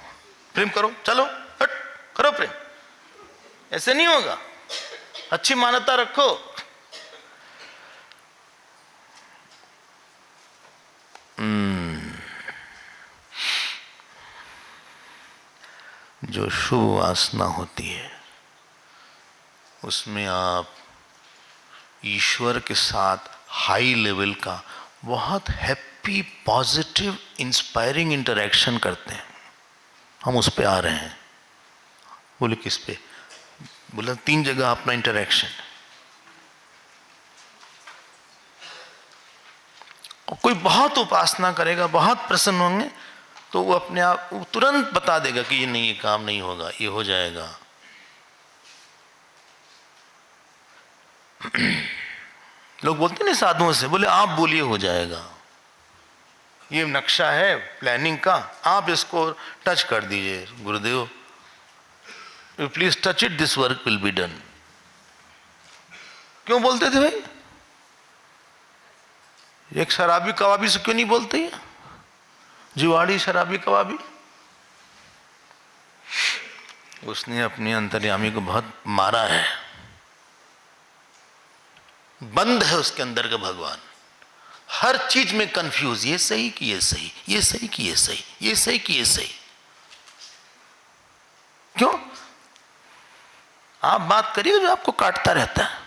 प्रेम करो, चलो हट करो प्रेम, ऐसे नहीं होगा। अच्छी मान्यता रखो। जो शुभ वासना होती है उसमें आप ईश्वर के साथ हाई लेवल का बहुत हैप्पी, पॉजिटिव, इंस्पायरिंग इंटरेक्शन करते हैं। हम उस पे आ रहे हैं। बोले किस पे? बोला 3 जगह अपना इंटरेक्शन। कोई बहुत उपासना करेगा, बहुत प्रसन्न होंगे, तो वो अपने आप तुरंत बता देगा कि ये नहीं, ये काम नहीं होगा, ये हो जाएगा। लोग बोलते नहीं साधुओं से, बोले आप बोलिए हो जाएगा, ये नक्शा है प्लानिंग का, आप इसको टच कर दीजिए गुरुदेव, you please touch it, this work will be done. क्यों बोलते थे भाई? एक शराबी कबाबी से क्यों नहीं बोलते हैं? जुआड़ी शराबी कबाबी, उसने अपने अंतर्यामी को बहुत मारा है, बंद है उसके अंदर का भगवान, हर चीज में कंफ्यूज, ये सही कि ये सही, ये सही कि ये सही, ये सही कि ये सही। क्यों? आप बात करिए जो आपको काटता रहता है,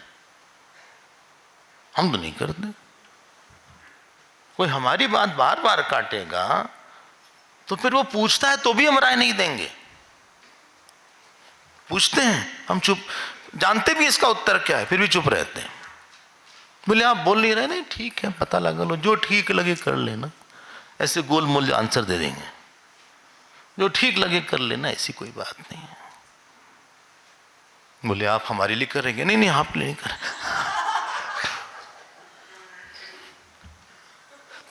हम तो नहीं करते। कोई हमारी बात बार बार काटेगा तो फिर वो पूछता है तो भी हम राय नहीं देंगे। पूछते हैं हम, चुप, जानते भी इसका उत्तर क्या है, फिर भी चुप रहते हैं। बोले आप बोल नहीं रहे, नहीं ठीक है, पता लगा लो, जो ठीक लगे कर लेना, ऐसे गोल मोल आंसर दे देंगे, जो ठीक लगे कर लेना, ऐसी कोई बात नहीं है। बोले आप हमारे लिए करेंगे? नहीं नहीं, आप नहीं कर।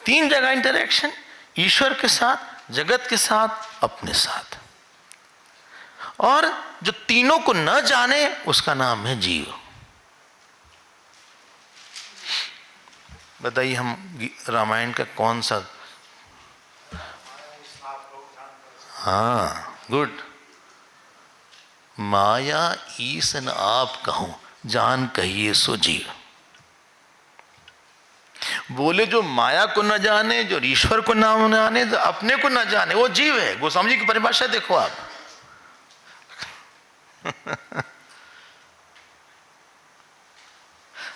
3 जगह इंटरेक्शन, ईश्वर के साथ, जगत के साथ, अपने साथ। और जो तीनों को न जाने उसका नाम है जीव। बताइए हम रामायण का कौन सा? हाँ गुड। माया ईसन आप कहूं, जान कहिए सो जीव। बोले जो माया को न जाने, जो ईश्वर को न जाने, जो अपने को न जाने, वो जीव है। गोस्वामी जी की परिभाषा देखो आप।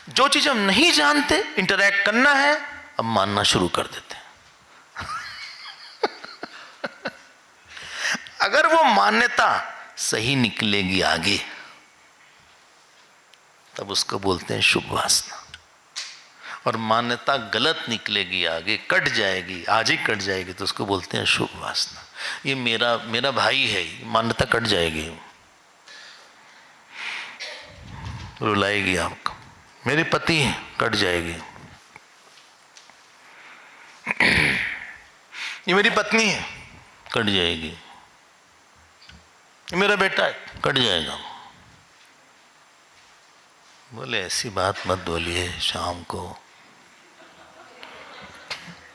जो चीज हम नहीं जानते, इंटरैक्ट करना है, अब मानना शुरू कर देते हैं। अगर वो मान्यता सही निकलेगी आगे, तब उसको बोलते हैं शुभ वासना। और मान्यता गलत निकलेगी आगे, कट जाएगी, आज ही कट जाएगी, तो उसको बोलते हैं शुभ वासना। ये मेरा भाई है, मान्यता कट जाएगी, रुलाएगी आपको। मेरे पति हैं, कट जाएगी। ये मेरी पत्नी है, कट जाएगी। ये मेरा बेटा है, कट जाएगा। बोले ऐसी बात मत बोलिए, शाम को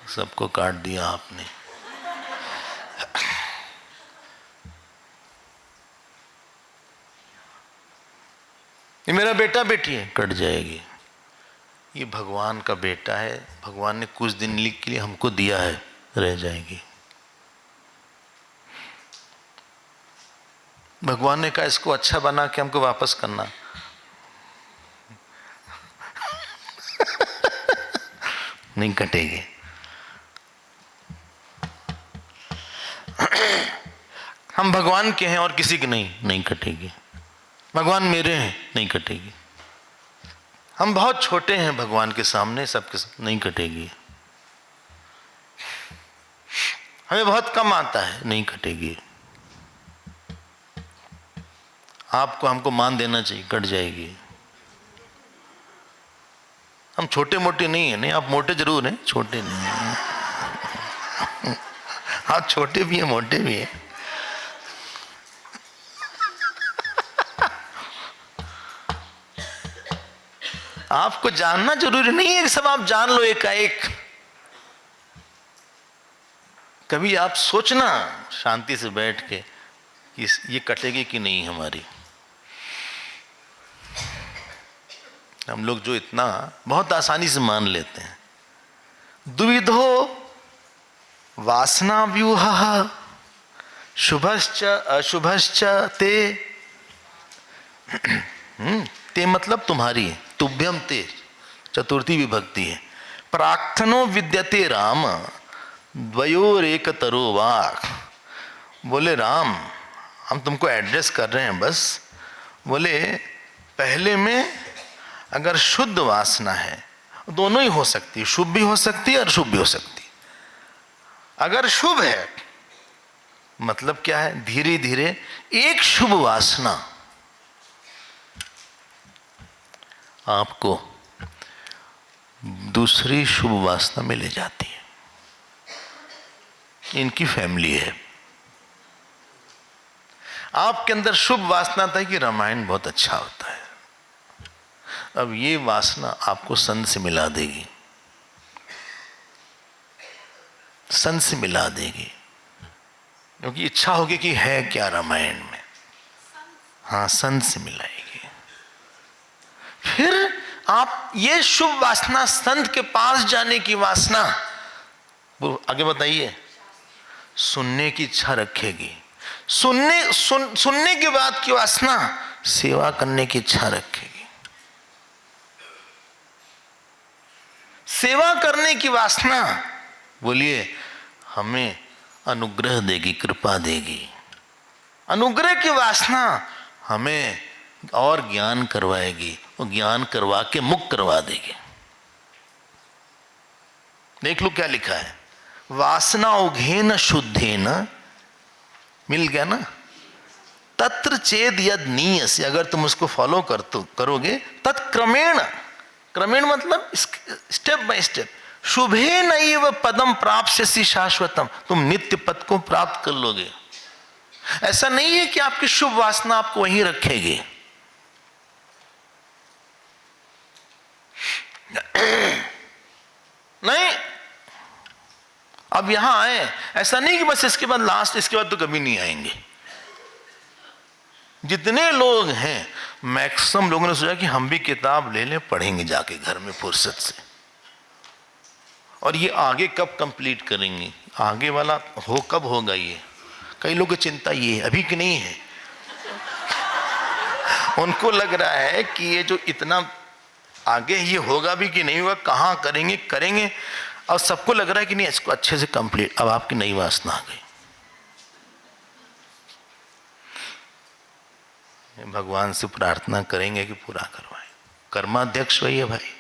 सबको काट दिया आपने। ये मेरा बेटा बेटी है, कट जाएगी। ये भगवान का बेटा है, भगवान ने कुछ दिन के लिए हमको दिया है, रह जाएगी। भगवान ने कहा इसको अच्छा बना के हमको वापस करना। नहीं कटेगी। हम भगवान के हैं और किसी के नहीं, नहीं कटेगी। भगवान मेरे हैं, नहीं कटेगी। हम बहुत छोटे हैं भगवान के सामने, सबके सामने नहीं कटेगी। हमें बहुत कम आता है, नहीं कटेगी। आपको हमको मान देना चाहिए, कट जाएगी। हम छोटे मोटे नहीं है। नहीं, आप मोटे जरूर हैं, छोटे नहीं हैं। आप छोटे भी हैं, मोटे भी हैं। आपको जानना जरूरी नहीं है कि सब आप जान लो एकाएक। कभी आप सोचना शांति से बैठ के कि ये कटेगी कि नहीं हमारी। हम लोग जो इतना बहुत आसानी से मान लेते हैं। द्विविधो वासना व्यूह शुभश्च अशुभश्च ते। ते मतलब तुम्हारी, तुभ्यम ते चतुर्थी विभक्ति है। प्रार्थनो विद्यते राम द्वयोरेक तरो वाक्। बोले राम, हम तुमको एड्रेस कर रहे हैं बस। बोले पहले में अगर शुद्ध वासना है, दोनों ही हो सकती है, शुभ भी हो सकती है और अशुभ भी हो सकती है। अगर शुभ है मतलब क्या है, धीरे धीरे एक शुभ वासना आपको दूसरी शुभ वासना में ले जाती है। इनकी फैमिली है। आपके अंदर शुभ वासना था कि रामायण बहुत अच्छा होता है, अब ये वासना आपको संत से मिला देगी, संत से मिला देगी, क्योंकि इच्छा होगी कि है क्या रामायण में। हाँ, संत से मिलाएगी। फिर आप ये शुभ वासना, संत के पास जाने की वासना, वो आगे बताइए, सुनने की इच्छा रखेगी। सुनने के बाद की वासना सेवा करने की इच्छा रखेगी। सेवा करने की वासना, बोलिए, हमें अनुग्रह देगी, कृपा देगी। अनुग्रह की वासना हमें और ज्ञान करवाएगी, और ज्ञान करवा के मुक्त करवा देगी। देख लो क्या लिखा है, वासना उघेन शुद्धेन, मिल गया ना, तत्र चेद यद नीयस्य, अगर तुम उसको फॉलो करोगे, तत्क्रमेण, क्रमेण मतलब स्टेप बाय स्टेप, शुभे नैव पदम प्राप्स्यसि शाश्वतम, तुम नित्य पद को प्राप्त कर लोगे। ऐसा नहीं है कि आपकी शुभ वासना आपको वहीं रखेगी। नहीं, अब यहां आए, ऐसा नहीं कि बस इसके बाद लास्ट, इसके बाद तो कभी नहीं आएंगे। जितने लोग हैं, मैक्सिमम लोगों ने सोचा कि हम भी किताब ले लें, पढ़ेंगे जाके घर में फुर्सत से, और ये आगे कब कंप्लीट करेंगे, आगे वाला हो कब होगा। ये कई लोगों की चिंता ये है, अभी की नहीं है। उनको लग रहा है कि ये जो इतना आगे ये होगा भी कि नहीं होगा, कहाँ करेंगे, और सबको लग रहा है कि नहीं इसको अच्छे से कंप्लीट। अब आपकी नई वासना आ गई। भगवान से प्रार्थना करेंगे कि पूरा करवाए। कर्माध्यक्ष वही है भाई।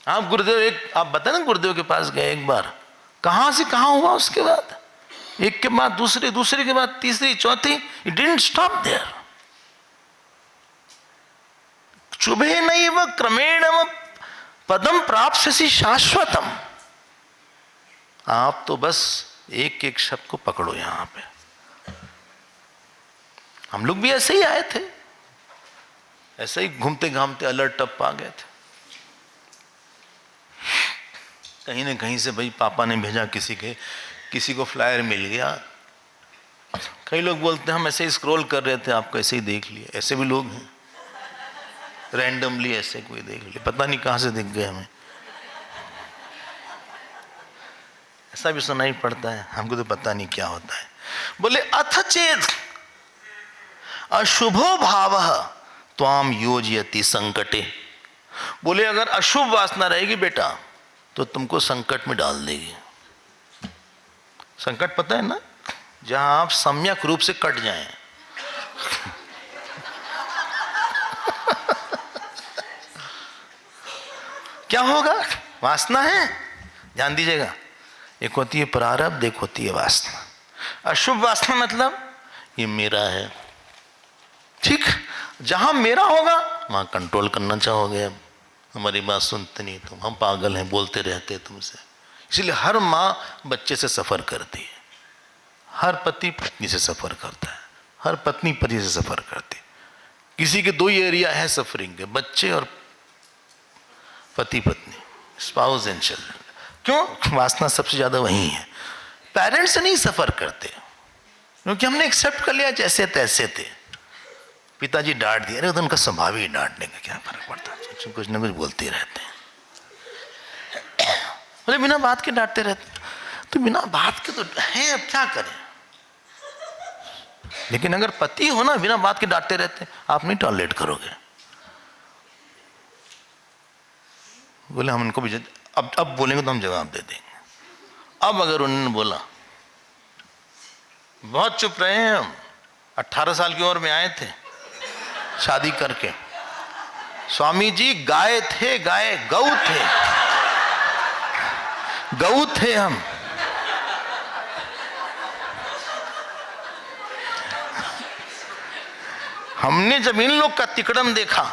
आप गुरुदेव, आप बताए ना, गुरुदेव के पास गए एक बार, कहां से कहां हुआ, उसके बाद एक के बाद दूसरे, दूसरे के बाद तीसरी, चौथी, इट डिडंट स्टॉप देयर। शुभे नैव क्रमेण पदम प्राप्स्यसि शाश्वतम। आप तो बस एक एक शब्द को पकड़ो। यहां पे हम लोग भी ऐसे ही आए थे, ऐसे ही घूमते घामते अलर्ट टप आ गए थे। कहीं ना कहीं से भाई पापा ने भेजा, किसी को फ्लायर मिल गया। कई लोग बोलते हैं हम ऐसे ही स्क्रॉल कर रहे थे, आपको ऐसे ही देख लिया। ऐसे भी लोग हैं, रैंडमली ऐसे कोई देख लिया, पता नहीं कहां से दिख गए हमें। ऐसा भी सुनाई पड़ता है, हमको तो पता नहीं क्या होता है। बोले अथ चेत अशुभो भाव त्वाम योजयति संकटे। बोले अगर अशुभ वासना रहेगी बेटा तो तुमको संकट में डाल देगी। संकट पता है ना, जहां आप सम्यक रूप से कट जाएं। क्या होगा? वासना है, ध्यान दीजिएगा। एक होती है प्रारब्ध, एक होती है वासना। अशुभ वासना मतलब ये मेरा है, ठीक। जहां मेरा होगा वहां कंट्रोल करना चाहोगे। अब हमारी बात सुनते नहीं तुम, हम पागल हैं, बोलते रहते तुमसे। इसलिए हर माँ बच्चे से सफर करती है, हर पति पत्नी से सफर करता है, हर पत्नी पति से सफर करती है। किसी के दो ही एरिया है सफरिंग के, बच्चे और पति पत्नी, स्पाउस एंड चिल्ड्रन। क्यों? वासना सबसे ज्यादा वही है। पेरेंट्स से नहीं सफर करते क्योंकि हमने एक्सेप्ट कर लिया जैसे तैसे थे। पिताजी डांट दिए, अरे तो उनका स्वभाव ही डांटने का, क्या फर्क पड़ता है, कुछ ना कुछ बोलते रहते हैं। बोले बिना बात के डांटते रहते, तो बिना बात के तो है, अब क्या करें। लेकिन अगर पति हो ना, बिना बात के डांटते रहते, आप नहीं टॉलरेट करोगे। बोले हम इनको भी अब बोलेंगे तो हम जवाब दे देंगे। अब अगर उन्होंने बोला, बहुत चुप रहे हैं हम, 18 साल की उम्र में आए थे शादी करके, स्वामी जी गाय थे, गाय गऊ थे, गऊ थे हम। हमने जब इन लोग का तिकड़म देखा,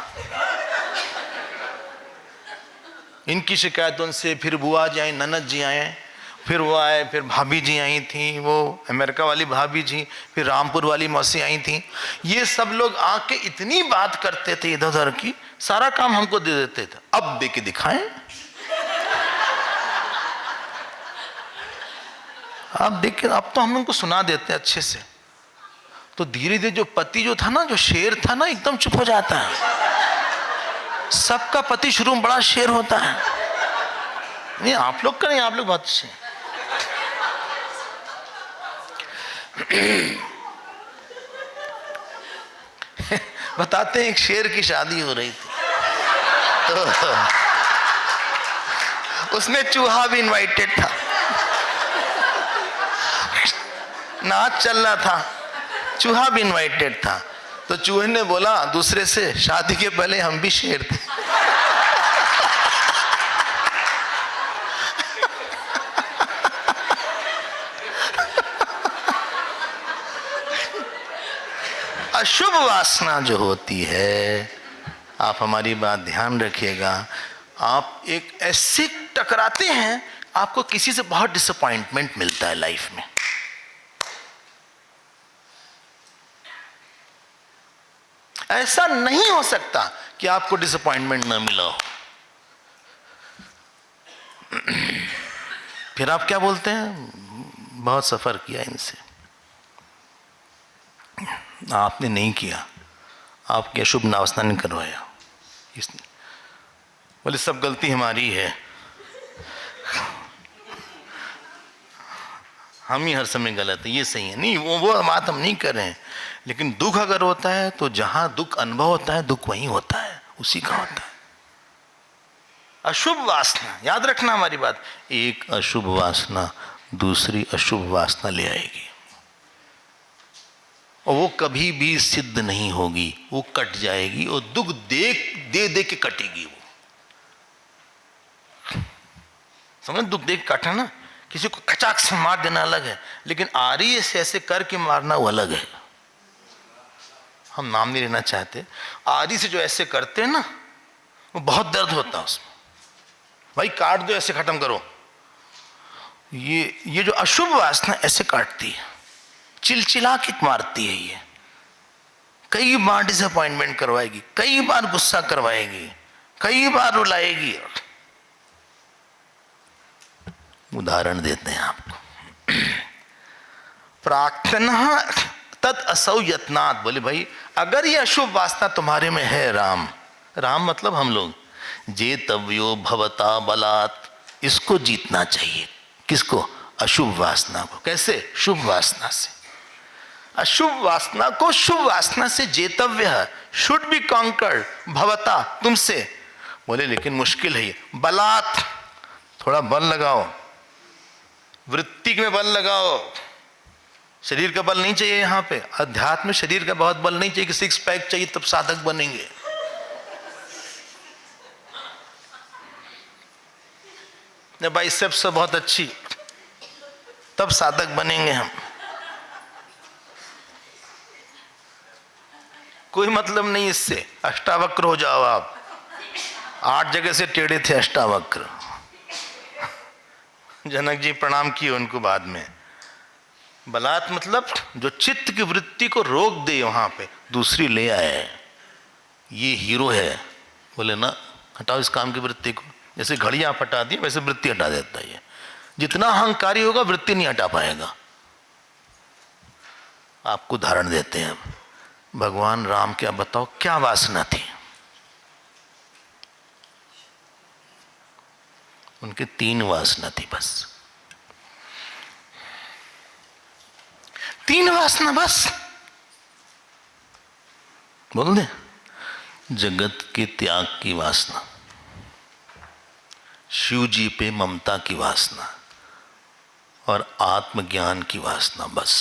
इनकी शिकायतों से, फिर बुआ जी आई, ननद जी आए, फिर वो आए, फिर भाभी जी आई थी, वो अमेरिका वाली भाभी जी, फिर रामपुर वाली मौसी आई थी। ये सब लोग आके इतनी बात करते थे इधर उधर की, सारा काम हमको दे देते थे। अब दे के दिखाएं, अब देख के, अब तो हम उनको सुना देते अच्छे से। तो धीरे धीरे जो पति जो था ना, जो शेर था ना, एकदम चुप हो जाता है। सबका पति शुरू में बड़ा शेर होता है। नहीं आप लोग का नहीं, आप लोग बहुत अच्छे हैं। बताते हैं, एक शेर की शादी हो रही थी, तो उसमें चूहा भी इनवाइटेड था। नाच चल रहा था, चूहा भी इनवाइटेड था। तो चूहे ने बोला दूसरे से, शादी के पहले हम भी शेर थे। अशुभ वासना जो होती है, आप हमारी बात ध्यान रखिएगा, आप एक ऐसे टकराते हैं, आपको किसी से बहुत डिसअपॉइंटमेंट मिलता है लाइफ में। ऐसा नहीं हो सकता कि आपको डिसअपॉइंटमेंट ना मिला हो। फिर आप क्या बोलते हैं, बहुत सफर किया इनसे। आपने नहीं किया, आपकी अशुभ वासना ने करवाया। बोले सब गलती हमारी है, हम ही हर समय गलत है, ये सही है। नहीं, वो बात हम नहीं कर रहे हैं। लेकिन दुख अगर होता है तो जहां दुख अनुभव होता है, दुख वहीं होता है, उसी का होता है। अशुभ वासना, याद रखना हमारी बात, एक अशुभ वासना दूसरी अशुभ वासना ले आएगी, और वो कभी भी सिद्ध नहीं होगी, वो कट जाएगी, और दुख दे दे के कटेगी। वो समझ, दुख दे के काटना ना, किसी को खचाक से मार देना अलग है, लेकिन आरी से ऐसे करके मारना वो अलग है। हम नाम नहीं लेना चाहते, आरी से जो ऐसे करते हैं ना, वो बहुत दर्द होता है उसमें। भाई काट दो, ऐसे खत्म करो। ये जो अशुभ वासना ऐसे काटती है, चिलचिला के मारती है। ये कई बार डिसअपॉइंटमेंट करवाएगी, कई बार गुस्सा करवाएगी, कई बार रुलाएगी। उदाहरण देते हैं आपको। प्रार्थना तत् असौ यत्नात्, बोले भाई अगर ये अशुभ वासना तुम्हारे में है, राम राम मतलब हम लोग, जेतव्यो भवता बलात्, इसको जीतना चाहिए। किसको? अशुभ वासना को। कैसे? शुभ वासना से। अशुभ वासना को शुभ वासना से जेतव्य है, शुड बी कॉन्कर्ड, भवता तुमसे। बोले लेकिन मुश्किल है ये, बलात्, थोड़ा बल लगाओ, वृत्ति में बल लगाओ। शरीर का बल नहीं चाहिए यहां पे, अध्यात्म में शरीर का बहुत बल नहीं चाहिए कि सिक्स पैक चाहिए तब साधक बनेंगे। बाइसेप्स बहुत अच्छी, तब साधक बनेंगे हम। कोई मतलब नहीं इससे, अष्टावक्र हो जाओ आप। 8 जगह से टेढ़े थे अष्टावक्र। जनक जी प्रणाम किए उनको बाद में। बलात् मतलब जो चित्त की वृत्ति को रोक दे, वहां पे दूसरी ले आए, ये हीरो है। बोले ना, हटाओ इस काम की वृत्ति को। जैसे घड़ी आप हटा दी वैसे वृत्ति हटा देता है। जितना अहंकारी होगा वृत्ति नहीं हटा पाएगा। आपको उदाहरण देते हैं, भगवान राम क्या बताओ क्या वासना थी उनके? 3 वासना थी बस, 3 वासना बस। बोल दे, जगत के त्याग की वासना, शिव जी पे ममता की वासना और आत्मज्ञान की वासना, बस।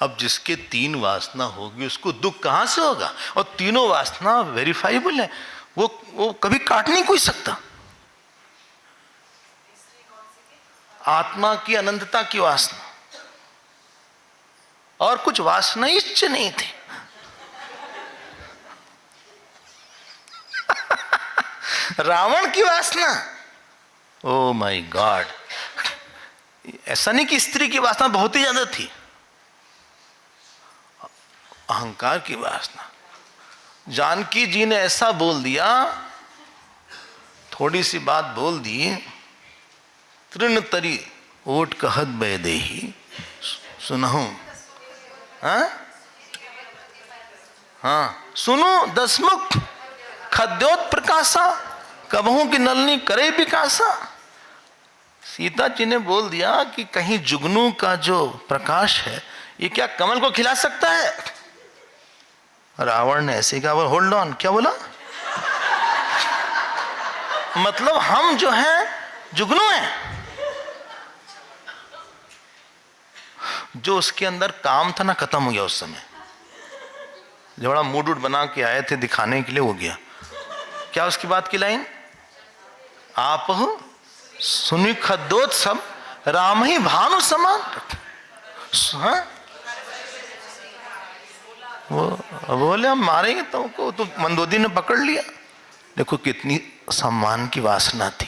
अब जिसके 3 वासना होगी उसको दुख कहां से होगा? और तीनों वासना वेरीफाइबल है, वो कभी काट नहीं कोई सकता। आत्मा की अनंतता की वासना, और कुछ वासना इच्छ नहीं थी। रावण की वासना, ओ माय गॉड, ऐसा नहीं कि स्त्री की वासना बहुत ही ज्यादा थी, अहंकार की वासना। जानकी जी ने ऐसा बोल दिया, थोड़ी सी बात बोल दी, तृण तरी ओट कहत बैदेही सुनहु। हाँ, सुनो दसमुख खद्योत प्रकाशा, कबहू की नलनी करे विकासा। सीता जी ने बोल दिया कि कहीं जुगनू का जो प्रकाश है ये क्या कमल को खिला सकता है? रावण ने ऐसे कहा, होल्ड ऑन, क्या बोला? मतलब हम जो हैं जुगनू हैं। जो उसके अंदर काम था ना, खत्म हो गया उस समय। जो बड़ा मूड वूड बना के आए थे दिखाने के लिए, हो गया। क्या उसकी बात की लाइन? आप सुनि खद्योत सब राम ही भानु समान। हाँ? वो बोले हम मारेंगे तुमको, तो मंदोदरी ने पकड़ लिया। देखो कितनी सम्मान की वासना थी,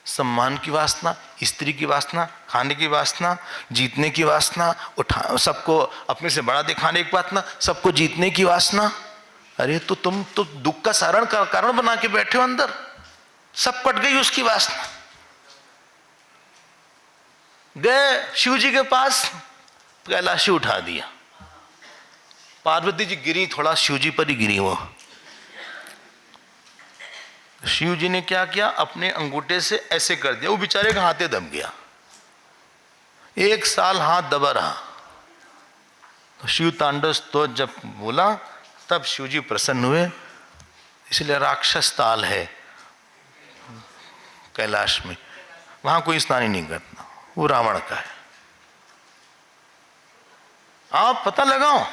सम्मान की वासना, स्त्री की वासना, खाने की वासना, जीतने की वासना, सबको अपने से बड़ा दिखाने की वासना, सबको जीतने की वासना। अरे तो तुम तो दुख का कारण बना के बैठे हो अंदर। सब कट गई उसकी वासना। गए शिव जी के पास, कैलाशी उठा दिया। पार्वती जी गिरी, थोड़ा शिव जी पर ही गिरी। वो शिव जी ने क्या किया, अपने अंगूठे से ऐसे कर दिया, वो बेचारे का हाथे दब गया। 1 साल हाथ दबा रहा। तो शिव तांडव स्तोत्र जब बोला तब शिव जी प्रसन्न हुए। इसलिए राक्षस ताल है कैलाश में, वहां कोई स्नान ही नहीं करता, वो रावण का है। आप पता लगाओ,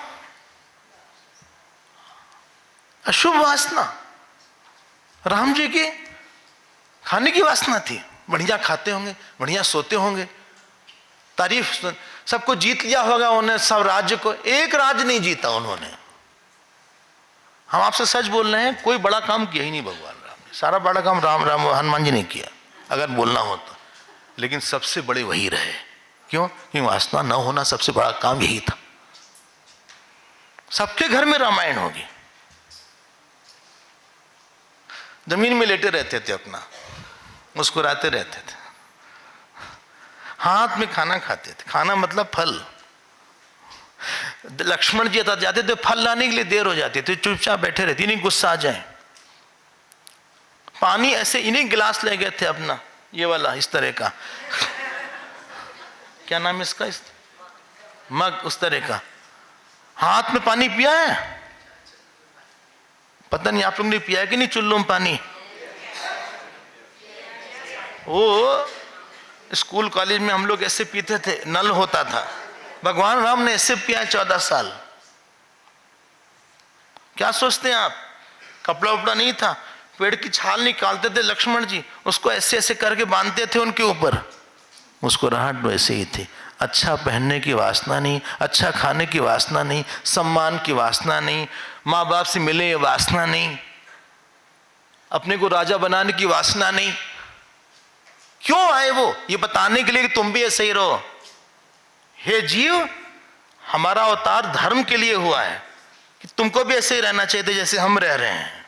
अशुभ वासना। राम जी की खाने की वासना थी, बढ़िया खाते होंगे, बढ़िया सोते होंगे, तारीफ, सबको जीत लिया होगा उन्होंने, सब राज्य को। एक राज्य नहीं जीता उन्होंने। हम आपसे सच बोल रहे हैं, कोई बड़ा काम किया ही नहीं भगवान राम ने। सारा बड़ा काम राम हनुमान जी ने किया, अगर बोलना हो तो। लेकिन सबसे बड़े वही रहे। क्यों? कि वासना न होना सबसे बड़ा काम यही था। सबके घर में रामायण होगी। जमीन में लेटे रहते थे, अपना मुस्कुराते रहते थे, हाथ में खाना खाते थे। खाना मतलब फल। लक्ष्मण जी जाते थे फल लाने के लिए, देर हो जाती थी, चुपचाप बैठे रहते, इन्हीं गुस्सा आ जाए। पानी ऐसे इन्हीं गिलास ले गए थे अपना, ये वाला इस तरह का, क्या नाम है इसका, मग, उस तरह का। हाथ में पानी पिया है? पता नहीं आप लोग ने पिया है कि नहीं चुल्लू में पानी? वो स्कूल कॉलेज में हम लोग ऐसे पीते थे, नल होता था। भगवान राम ने ऐसे पिया 14 साल। क्या सोचते हैं आप? कपड़ा उपड़ा नहीं था, पेड़ की छाल निकालते थे लक्ष्मण जी, उसको ऐसे ऐसे करके बांधते थे उनके ऊपर, मुस्कुराहट वैसे ही थी। अच्छा पहनने की वासना नहीं, अच्छा खाने की वासना नहीं, सम्मान की वासना नहीं, माँ बाप से मिले ये वासना नहीं, अपने को राजा बनाने की वासना नहीं। क्यों आए वो? ये बताने के लिए कि तुम भी ऐसे ही रहो। हे जीव, हमारा अवतार धर्म के लिए हुआ है कि तुमको भी ऐसे ही रहना चाहिए जैसे हम रह रहे हैं।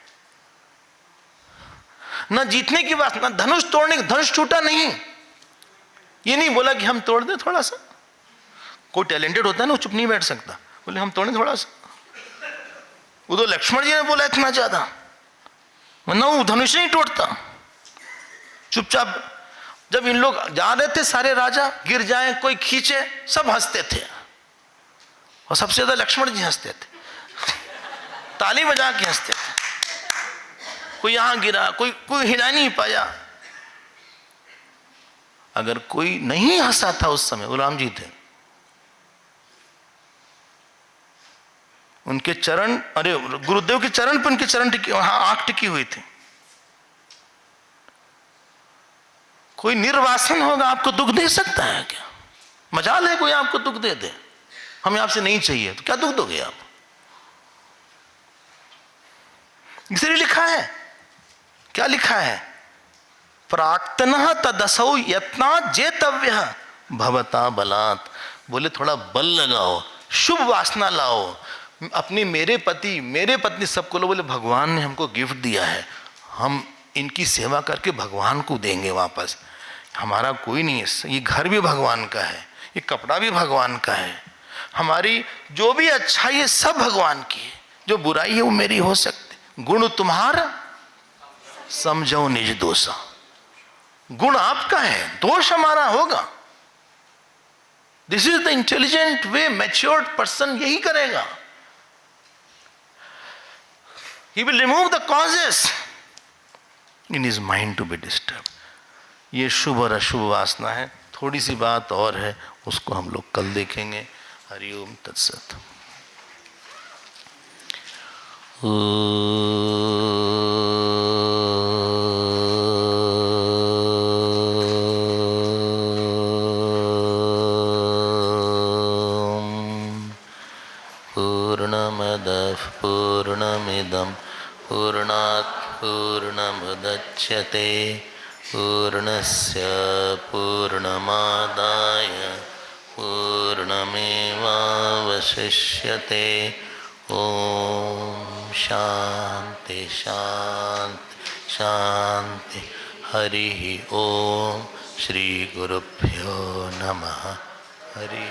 ना जीतने की वासना, धनुष तोड़ने, धनुष टूटा नहीं, ये नहीं बोला कि हम तोड़ दें थोड़ा सा। कोई टैलेंटेड होता है ना, वो चुप नहीं बैठ सकता, बोले हम तोड़ें थोड़ा सा। वो तो लक्ष्मण जी ने बोला इतना ज्यादा, वरना वो धनुष नहीं टूटता। चुपचाप जब इन लोग जा रहे थे, सारे राजा गिर जाए, कोई खींचे, सब हंसते थे, और सबसे ज्यादा लक्ष्मण जी हंसते थे, ताली बजा के हंसते थे। कोई यहां गिरा, कोई हिला नहीं पाया। अगर कोई नहीं हंसा था उस समय, वो राम जी थे। उनके चरण, अरे गुरुदेव के चरण पर उनके चरण टिकी, आंख टिकी हुई थी। कोई निर्वासन होगा आपको दुख दे सकता है क्या? मजाल है कोई आपको दुख दे दे, हमें आपसे नहीं चाहिए, तो क्या दुख दोगे आप? इसलिए लिखा है, क्या लिखा है? प्राक्तनः तदसौ यत्ना जेतव्य भवता बलात्। बोले थोड़ा बल लगाओ, शुभ वासना लाओ, अपनी मेरे पति मेरे पत्नी सबको लो। बोले भगवान ने हमको गिफ्ट दिया है, हम इनकी सेवा करके भगवान को देंगे वापस। हमारा कोई नहीं है, ये घर भी भगवान का है, ये कपड़ा भी भगवान का है, हमारी जो भी अच्छाई है सब भगवान की है, जो बुराई है वो मेरी हो सकती। गुण तुम्हारा समझो निज दोषा। गुण आपका है, दोष हमारा होगा। This is the intelligent way, matured person यही करेगा। He will remove the causes in his mind to be disturbed. ये शुभ और अशुभ वासना है। थोड़ी सी बात और है, उसको हम लोग कल देखेंगे। हरिओम तत्सत। पूर्णमदः पूर्णमिदं पूर्णात् पूर्णमुदच्यते पूर्णस्य पूर्णमादाय पूर्णमेवावशिष्यते। ओम शांति शांति शांति। हरि ओम। श्री गुरुभ्यो नमः। हरि